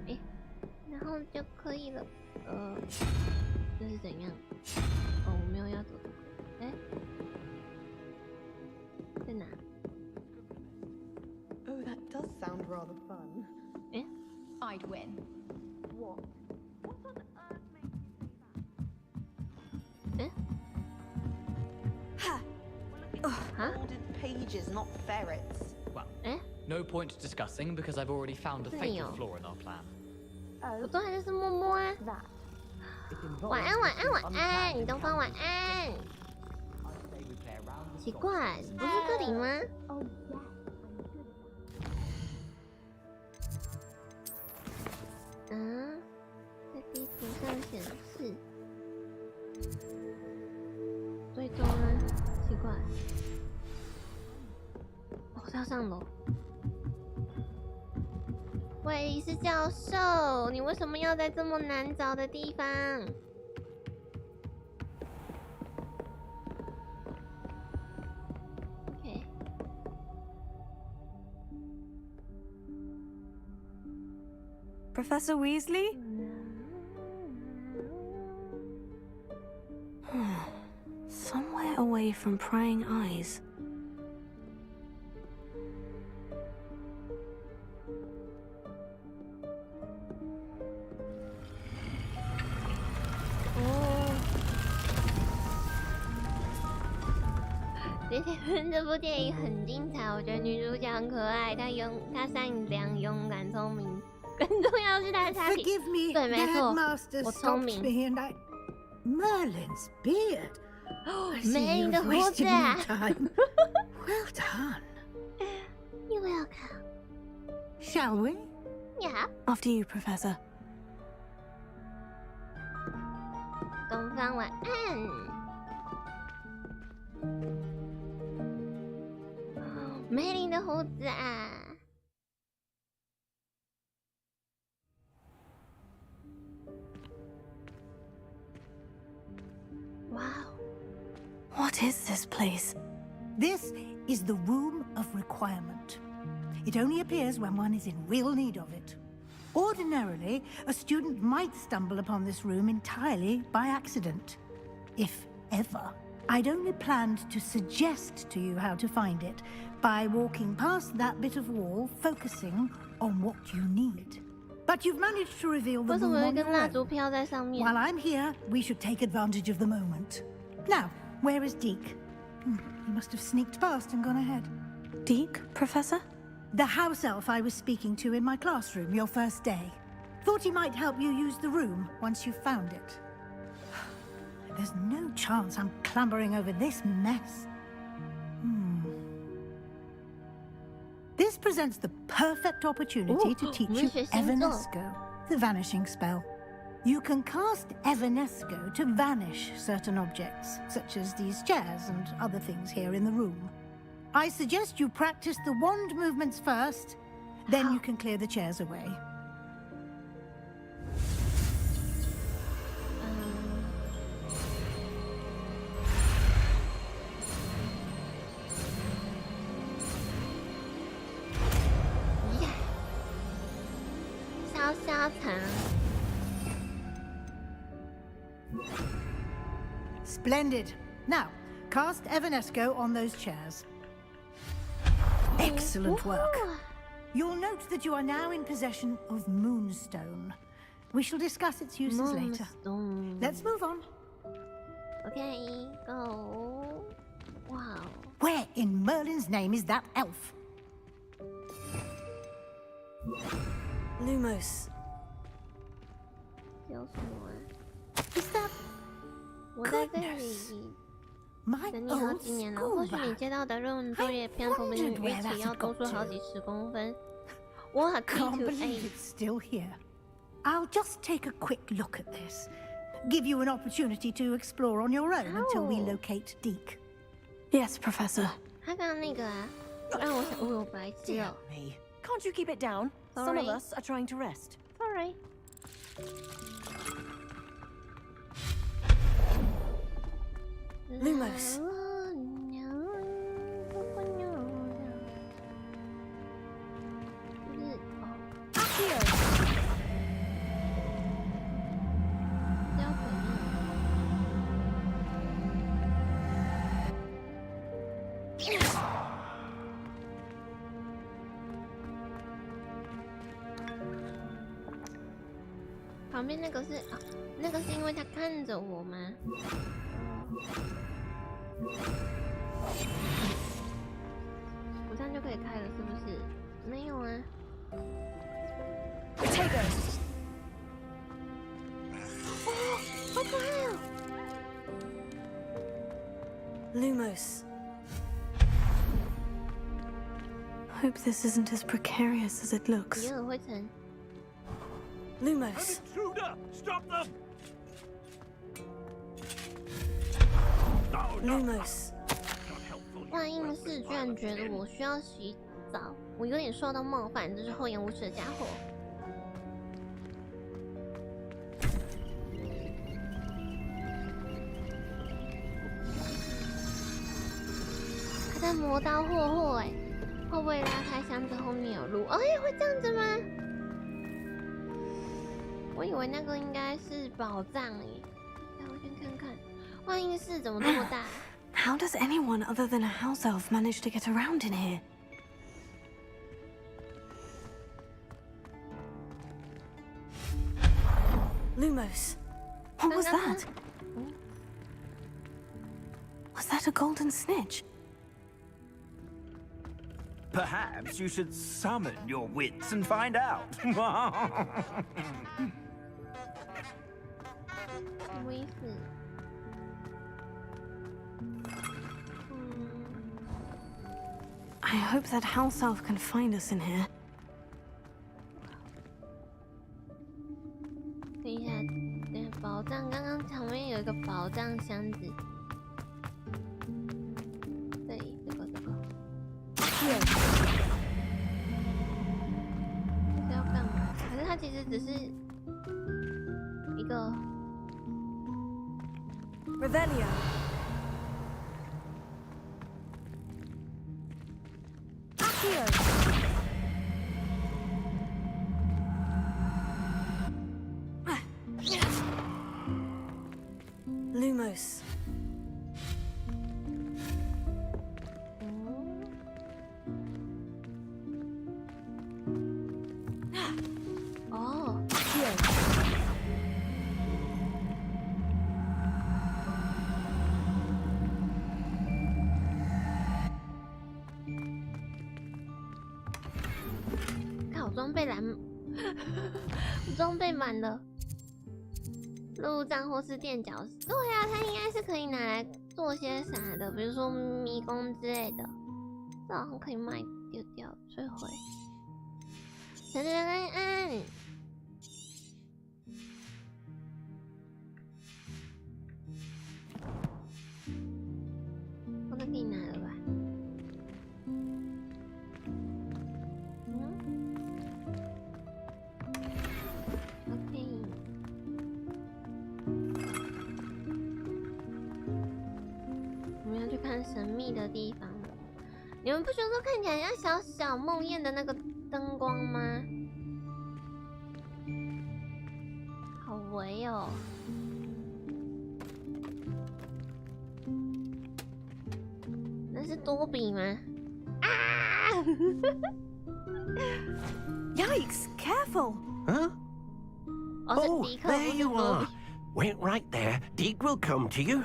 哎，然后就可以了。这是怎样？哦，我没有要走这个，哎，在哪？ Oh, that does sound rather fun. Eh? I'd win. What? What on earth makes you say that? Eh? Ha! Folded pages, not ferrets. Well, eh? No point discussing because I've already found a fatal flaw in our plan. 我都还是摸摸啊。晚安晚安晚安，你东方晚安。奇怪，不是这里吗？ 嗯，在地图上显示，最终呢？奇怪，哦，是要上楼。卫理斯教授，你为什么要在这么难找的地方？ Professor Weasley? Somewhere away from prying eyes. Oh. 这部电影很精彩，我觉得女主角很可爱，她善良、勇敢、聪明。 更重要的是他的差评。Forgive me, 对，没错， Headmaster 我聪 stopped 明。 me and I... Merlin's beard. I see 梅林的 you've 胡子 wasted 啊 no time. Well done. You're welcome. Shall we? Yeah. After you, Professor. 东方晚安。梅林的胡子啊。 Wow. What is this place? This is the Room of Requirement. It only appears when one is in real need of it. Ordinarily, a student might stumble upon this room entirely by accident, if ever. I'd only planned to suggest to you how to find it by walking past that bit of wall, focusing on what you need. But you've managed to reveal the room on your own. While I'm here, we should take advantage of the moment. Now, where is Deke? He must have sneaked past and gone ahead. Deke, Professor? The house elf I was speaking to in my classroom your first day. Thought he might help you use the room once you've found it. There's no chance I'm clambering over this mess. This presents the perfect opportunity to teach you 𝗦𝘁𝗿𝗀𝗇𝗀𝗀, the vanishing spell. You can cast 𝗦𝘁𝗿𝗀𝗀𝗀 to vanish certain objects, such as these chairs and other things here in the room. I suggest you practice the wand movements first, then you can clear the chairs away. Splendid. Now, cast 𝗦𝘁𝗿𝗀𝗀𝗀𝗀 on those chairs. Excellent work. You'll note that you are now in possession of Moonstone. We shall discuss its uses later. Let's move on. Okay, go. Wow. Where in Merlin's name is that elf? 𝗏𝘂𝘁. Is that... Goodness. My old school bag. Can't believe it's still here. I'll just take a quick look at this. Give you an opportunity to explore on your own until we locate Deke. Yes, Professor. Damn me. Can't you keep it down? Some of us are trying to rest. Sorry. 𝗏𝘁𝗁. Accio. 旁边那个是那个是因为他看着我吗？我这样就可以开了，是不是？没有啊。哦，好可爱哦！ 𝗏𝘁𝗁. Hope this isn't as precarious as it looks. 也很会沉。 𝗏𝘁𝗁. Stop them! 𝗏𝘁𝗁. 万应室居然觉得我需要洗澡，我有点受到冒犯，这是厚颜无耻的家伙。他在磨刀霍霍哎，会不会拉开箱子后面有路？哎，会这样子吗？我以为那个应该是宝藏耶，来我先看看，万应室怎么这么大？ How does anyone other than a house elf manage to get around in here? 𝗏𝘁𝗁. What was that? Was that a golden snitch? Perhaps you should summon your wits and find out. I hope that house elf can find us in here. 等一下，宝藏，刚刚旁边有一个宝藏箱子。这里，这个。这是要干嘛？可是它其实只是一个。Revelio. 𝗏𝘁𝗁. 装备满了。路障或是垫脚石，对啊，它应该是可以拿来做些啥的，比如说迷宫之类的，这好像可以卖丢掉摧毁。等等按，我都给你拿了吧。看神秘的地方了，你们不觉得说看起来像小小梦魇的那个灯光吗？好微哦。那是多比吗？啊 ！Yikes! Careful! Huh? Oh, there you are. Wait right there. Deke will come to you.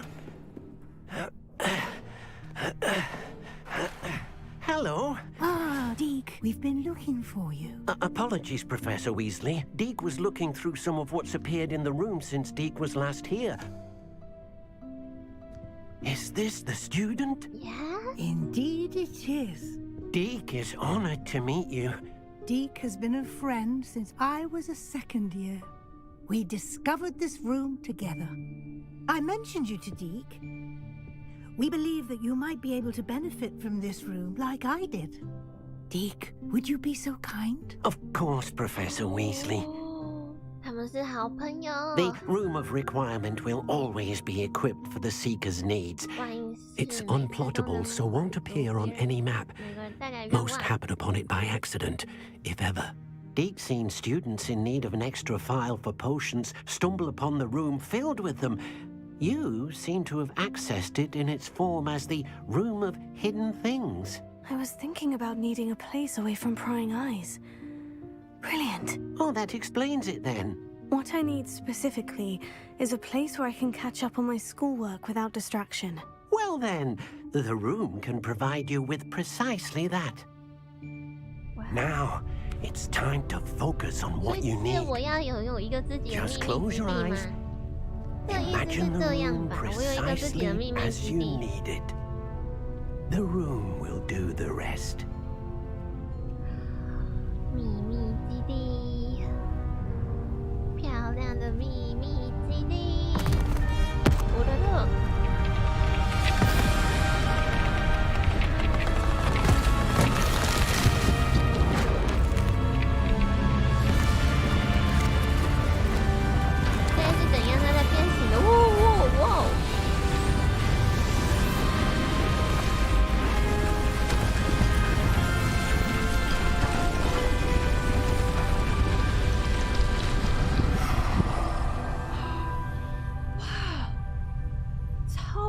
Hello. Ah, Deke, we've been looking for you. Apologies, Professor Weasley. Deke was looking through some of what's appeared in the room since Deke was last here. Is this the student? Yeah? Indeed it is. Deke is honored to meet you. Deke has been a friend since I was a second year. We discovered this room together. I mentioned you to Deke. We believe that you might be able to benefit from this room like I did. Deke, would you be so kind? Of course, Professor Weasley. 他们是好朋友。The room of requirement will always be equipped for the seeker's needs. It's unplottable, so won't appear on any map. Most happen upon it by accident, if ever. Deke's seen students in need of an extra file for potions stumble upon the room filled with them. You seem to have accessed it in its form as the Room of Hidden Things. I was thinking about needing a place away from prying eyes. Brilliant. Oh, that explains it then. What I need specifically is a place where I can catch up on my schoolwork without distraction. Well then, the room can provide you with precisely that. Wow. Now, it's time to focus on what you need. Just close your eyes. Imagine the room precisely as you need it. The room will do the rest. 秘密基地，漂亮的秘密基地，我的乐。现在是怎样？它在变形的，哇哇哇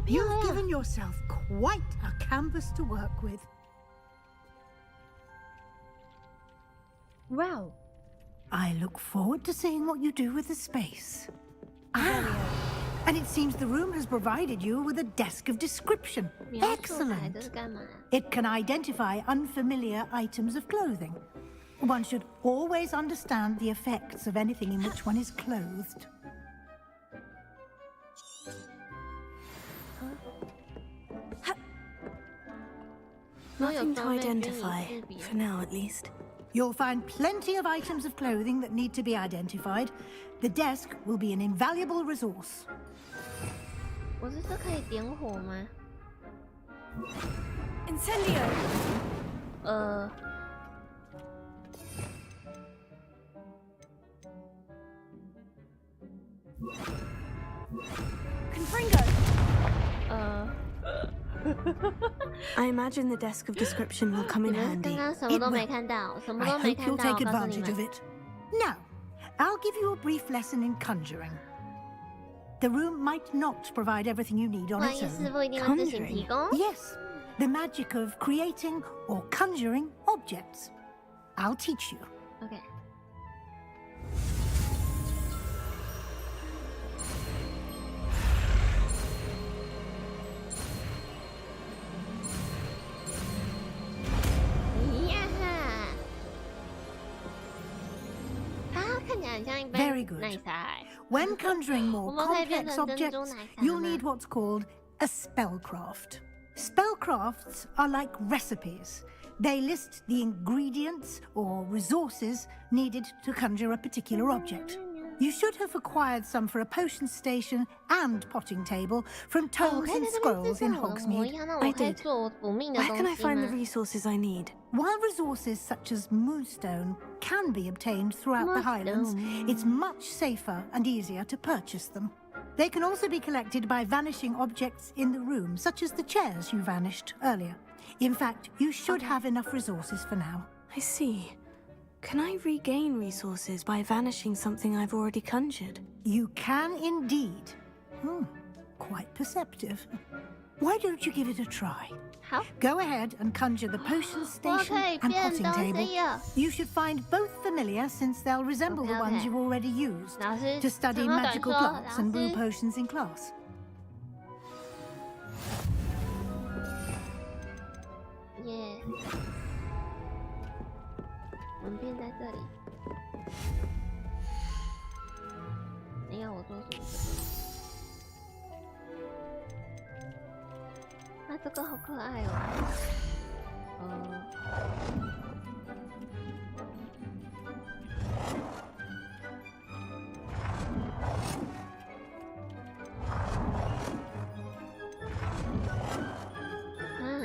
！You've given yourself quite a canvas to work with. Wow. I look forward to seeing what you do with the space. And it seems the room has provided you with a desk of description. Excellent. It can identify unfamiliar items of clothing. One should always understand the effects of anything in which one is clothed. Nothing to identify, for now at least. You'll find plenty of items of clothing that need to be identified. The desk will be an invaluable resource. 我是说可以点火吗 Incendio. Confringo. I imagine the desk of description will come in handy. I hope you'll take advantage of it. Now, I'll give you a brief lesson in conjuring. The room might not provide everything you need on its own. Conjuring? Yes, the magic of creating or conjuring objects. I'll teach you. Okay. Very good. When conjuring more complex objects, you'll need what's called a spellcraft. Spellcrafts are like recipes. They list the ingredients or resources needed to conjure a particular object. You should have acquired some for a potion station and potting table from tomes and scrolls in Hogsmeade. I did. Where can I find the resources I need? While resources such as moonstone can be obtained throughout the Highlands, it's much safer and easier to purchase them. They can also be collected by vanishing objects in the room, such as the chairs you vanished earlier. In fact, you should have enough resources for now. I see. Can I regain resources by vanishing something I've already conjured? You can indeed. Quite perceptive. Why don't you give it a try? How? Go ahead and conjure the potion station and potting table. You should find both familiar since they'll resemble the ones you've already used to study magical plants and brew potions in class. Yeah. 我们变在这里。你要我做什么？啊，这个好可爱哦。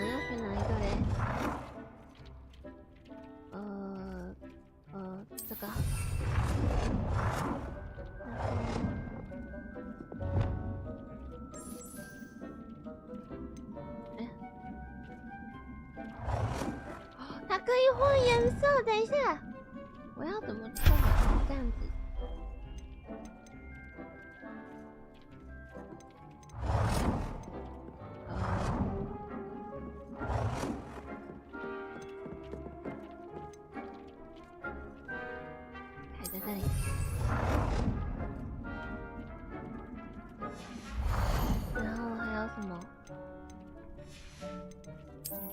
要选哪一个嘞？这个。它可以换颜色，等一下，我要怎么做这样子？开在这里。然后还有什么？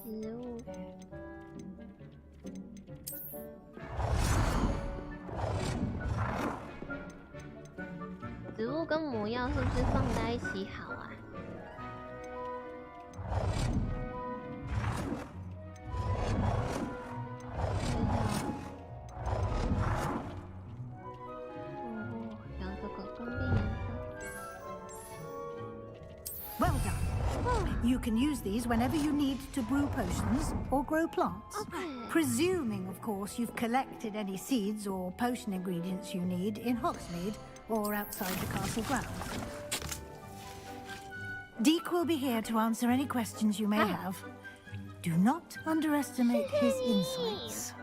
植物学。植物跟魔药是不是放在一起好啊？然后这个关闭颜色。Well done. You can use these whenever you need to brew potions or grow plants. Presuming, of course, you've collected any seeds or potion ingredients you need in Hogsmeade or outside the castle grounds. Deek will be here to answer any questions you may have. Do not underestimate his insights.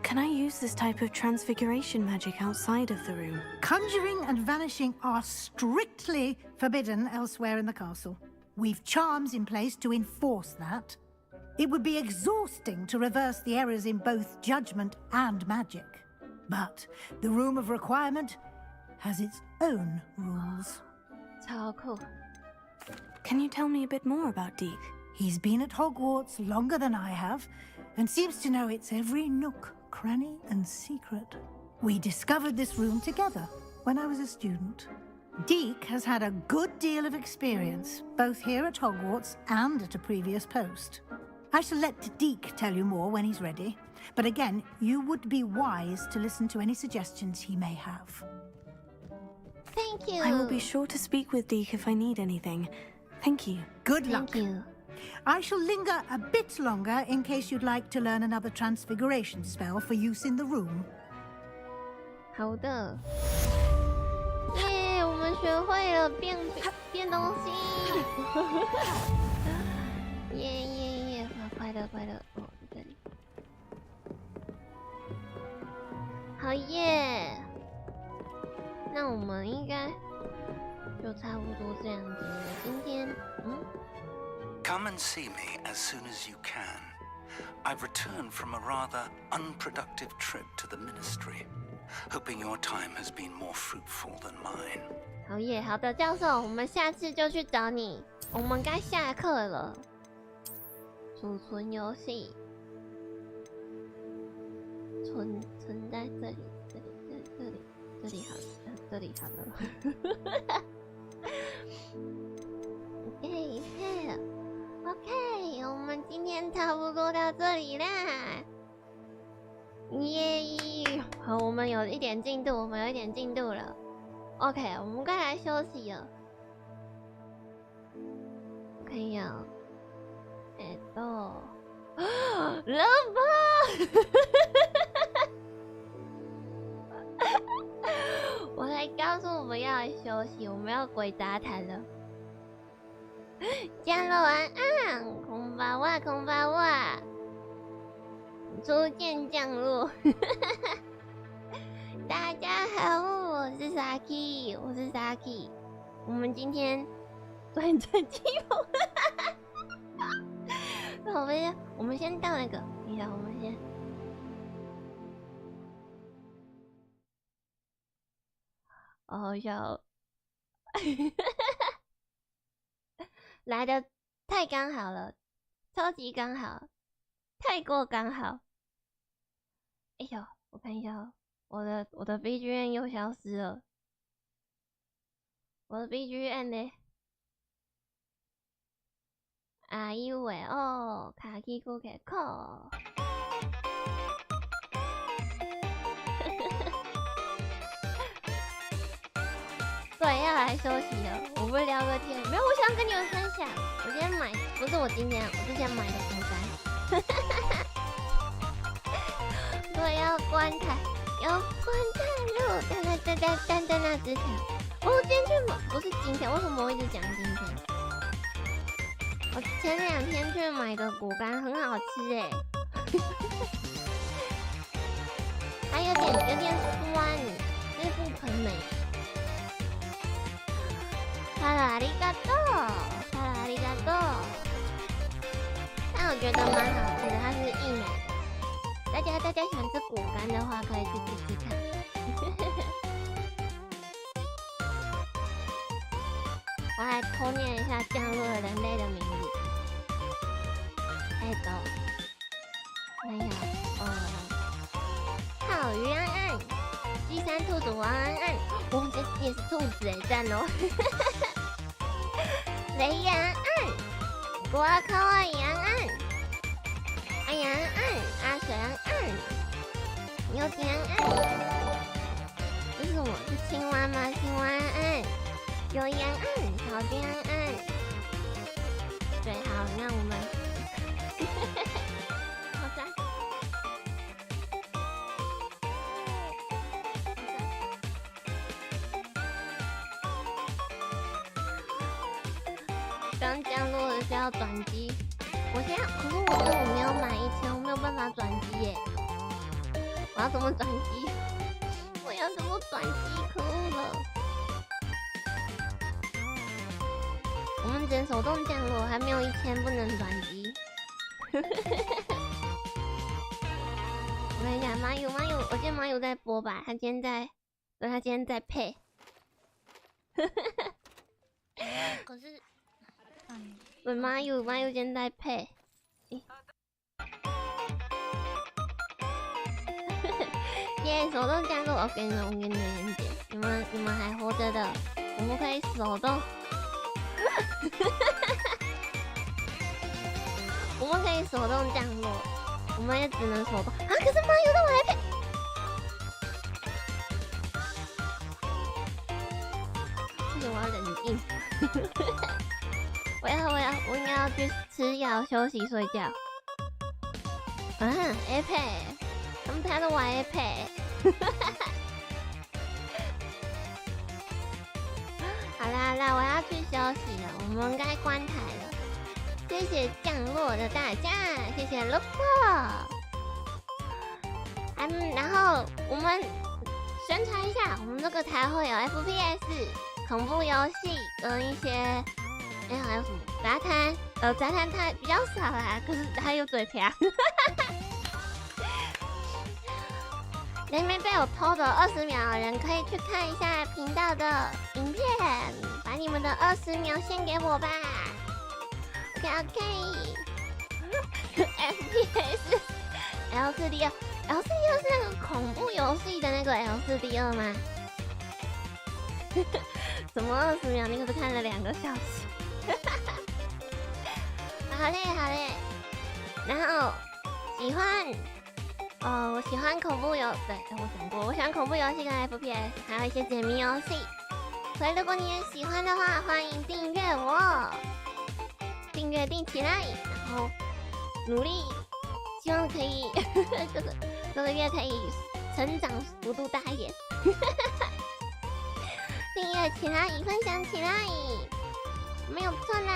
Can I use this type of transfiguration magic outside of the room? Conjuring and vanishing are strictly forbidden elsewhere in the castle. We've charms in place to enforce that. It would be exhausting to reverse the errors in both judgment and magic. But the Room of Requirement has its own rules. So cool. Can you tell me a bit more about Deek? He's been at Hogwarts longer than I have, and seems to know its every nook, cranny, and secret. We discovered this room together when I was a student. Deek has had a good deal of experience, both here at Hogwarts and at a previous post. I shall let Deek tell you more when he's ready, but again, you would be wise to listen to any suggestions he may have. Thank you. I will be sure to speak with Deek if I need anything. Thank you. Good luck. Thank you. I shall linger a bit longer in case you'd like to learn another transfiguration spell for use in the room. 好的。耶，我们学会了变东西。耶，快乐。哦，在这里。好耶。那我们应该就差不多这样子了。今天Come and see me as soon as you can. I've returned from a rather unproductive trip to the ministry, hoping your time has been more fruitful than mine. 好耶，好的，教授，我们下次就去找你。我们该下课了。储存游戏，存存在这里，这里好了，这里好了。OK， 我们今天差不多到这里啦。耶！好，我们有一点进度，了。OK， 我们该来休息了。我看一下哦。老婆，我才告诉我们要来休息，我们要鬼杂谈了。降落晚安，空巴哇，初见降落。大家好，我是 Saki， 我们今天转正积木。我们先到那个，等一下，我们先。好笑，来的太刚好了，超级刚好，太过刚好。哎呦，我看一下哦，我的 BGM 又消失了，我的 BGM 呢？𝗦𝘁𝗿𝗲𝗺𝗂𝗺对，要来休息了。我们聊个天，没有，我想跟你们分享。我今天买，不是我之前买的饼干。对，要关台路。但在那之前，我今天去买，不是今天，为什么我一直讲今天？我前2天去买的果干很好吃哎，还有点酸，就是不很美。ありがとう。但我觉得蛮好吃的，它是益美的。大家喜欢吃果干的话，可以去吃吃看。我来偷念一下降落的人类的名字。看一下，浩鱼安安，第3兔子王安安，哇，这也是兔子哎，赞哦。雷安安，瓜卡哇伊安安，阿阳安，阿水安安，牛田安，这是什么？是青蛙吗？青蛙安安，有安安，小丁安安。对，好，那我们，好的。刚降落的是要转机，可是我没有买1000，我没有办法转机耶。我要怎么转机？可恶了！我们只能手动降落，还没有1000，不能转机。我看一下马友，我见马友在播吧，他今天在配。可是。对，马友今天在配。耶，手动降落，我给你们连接，你们还活着的，我们可以手动，我们可以手动降落，我们也只能手动啊！可是马友的我来配。不行，我要冷静。我应该要去吃药、休息、睡觉。iPad， 他们拍的我 iPad。好啦，我要去休息了，我们该关台了。谢谢降落的大家，谢谢 Loco。然后我们宣传一下，我们这个台会有 FPS、恐怖游戏跟一些。还有什么杂谈？杂谈它比较少啦，可是还有嘴瓢。里面被我偷的20秒的人，可以去看一下频道的影片，把你们的20秒献给我吧。OK。FPS L4D L4又是那个恐怖游戏的那个 L4第2吗？怎么20秒？你可是看了2个小时。好嘞，好嘞。然后喜欢，我喜欢恐怖游，对，我讲过，我喜欢恐怖游戏跟 FPS， 还有一些解谜游戏。所以如果你也喜欢的话，欢迎订阅我，订起来，然后努力，希望可以这个月可以成长幅度大一点。订阅起来，分享起来，没有错啦。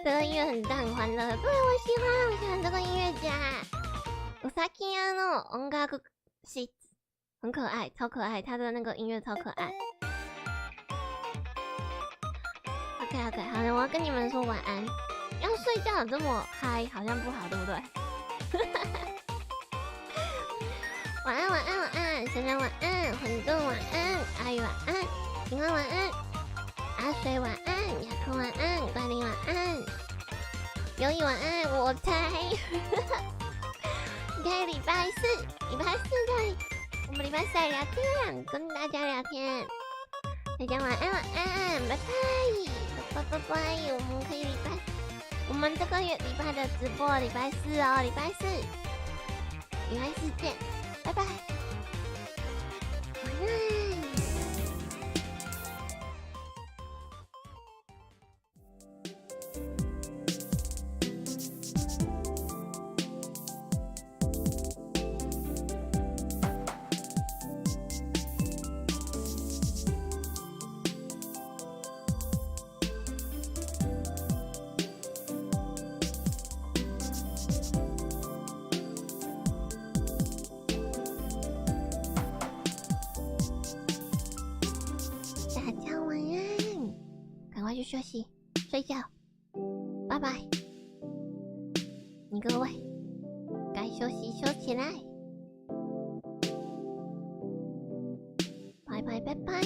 这个音乐很大，很欢乐。对，我喜欢这个音乐家。𝗦𝘁𝗿𝗂𝗺𝗀𝗺很可爱，超可爱，他的那个音乐超可爱。OK， 好了，我要跟你们说晚安。要睡觉这么嗨，好像不好，对不对？晚安，晚安，晚安，珊珊晚安，混沌晚安，阿宇晚安，平安晚安，阿水晚安，雅克晚安，关灵晚安，友谊晚安，我猜。你可以礼拜四在我们礼拜四来聊天，跟大家聊天。大家晚安，晚安，拜拜，拜拜，我们可以我们这个月礼拜的直播，礼拜四哦，礼拜四见，拜拜，晚安。去休息，睡觉，拜拜。你各位该休息休起来，拜拜拜拜。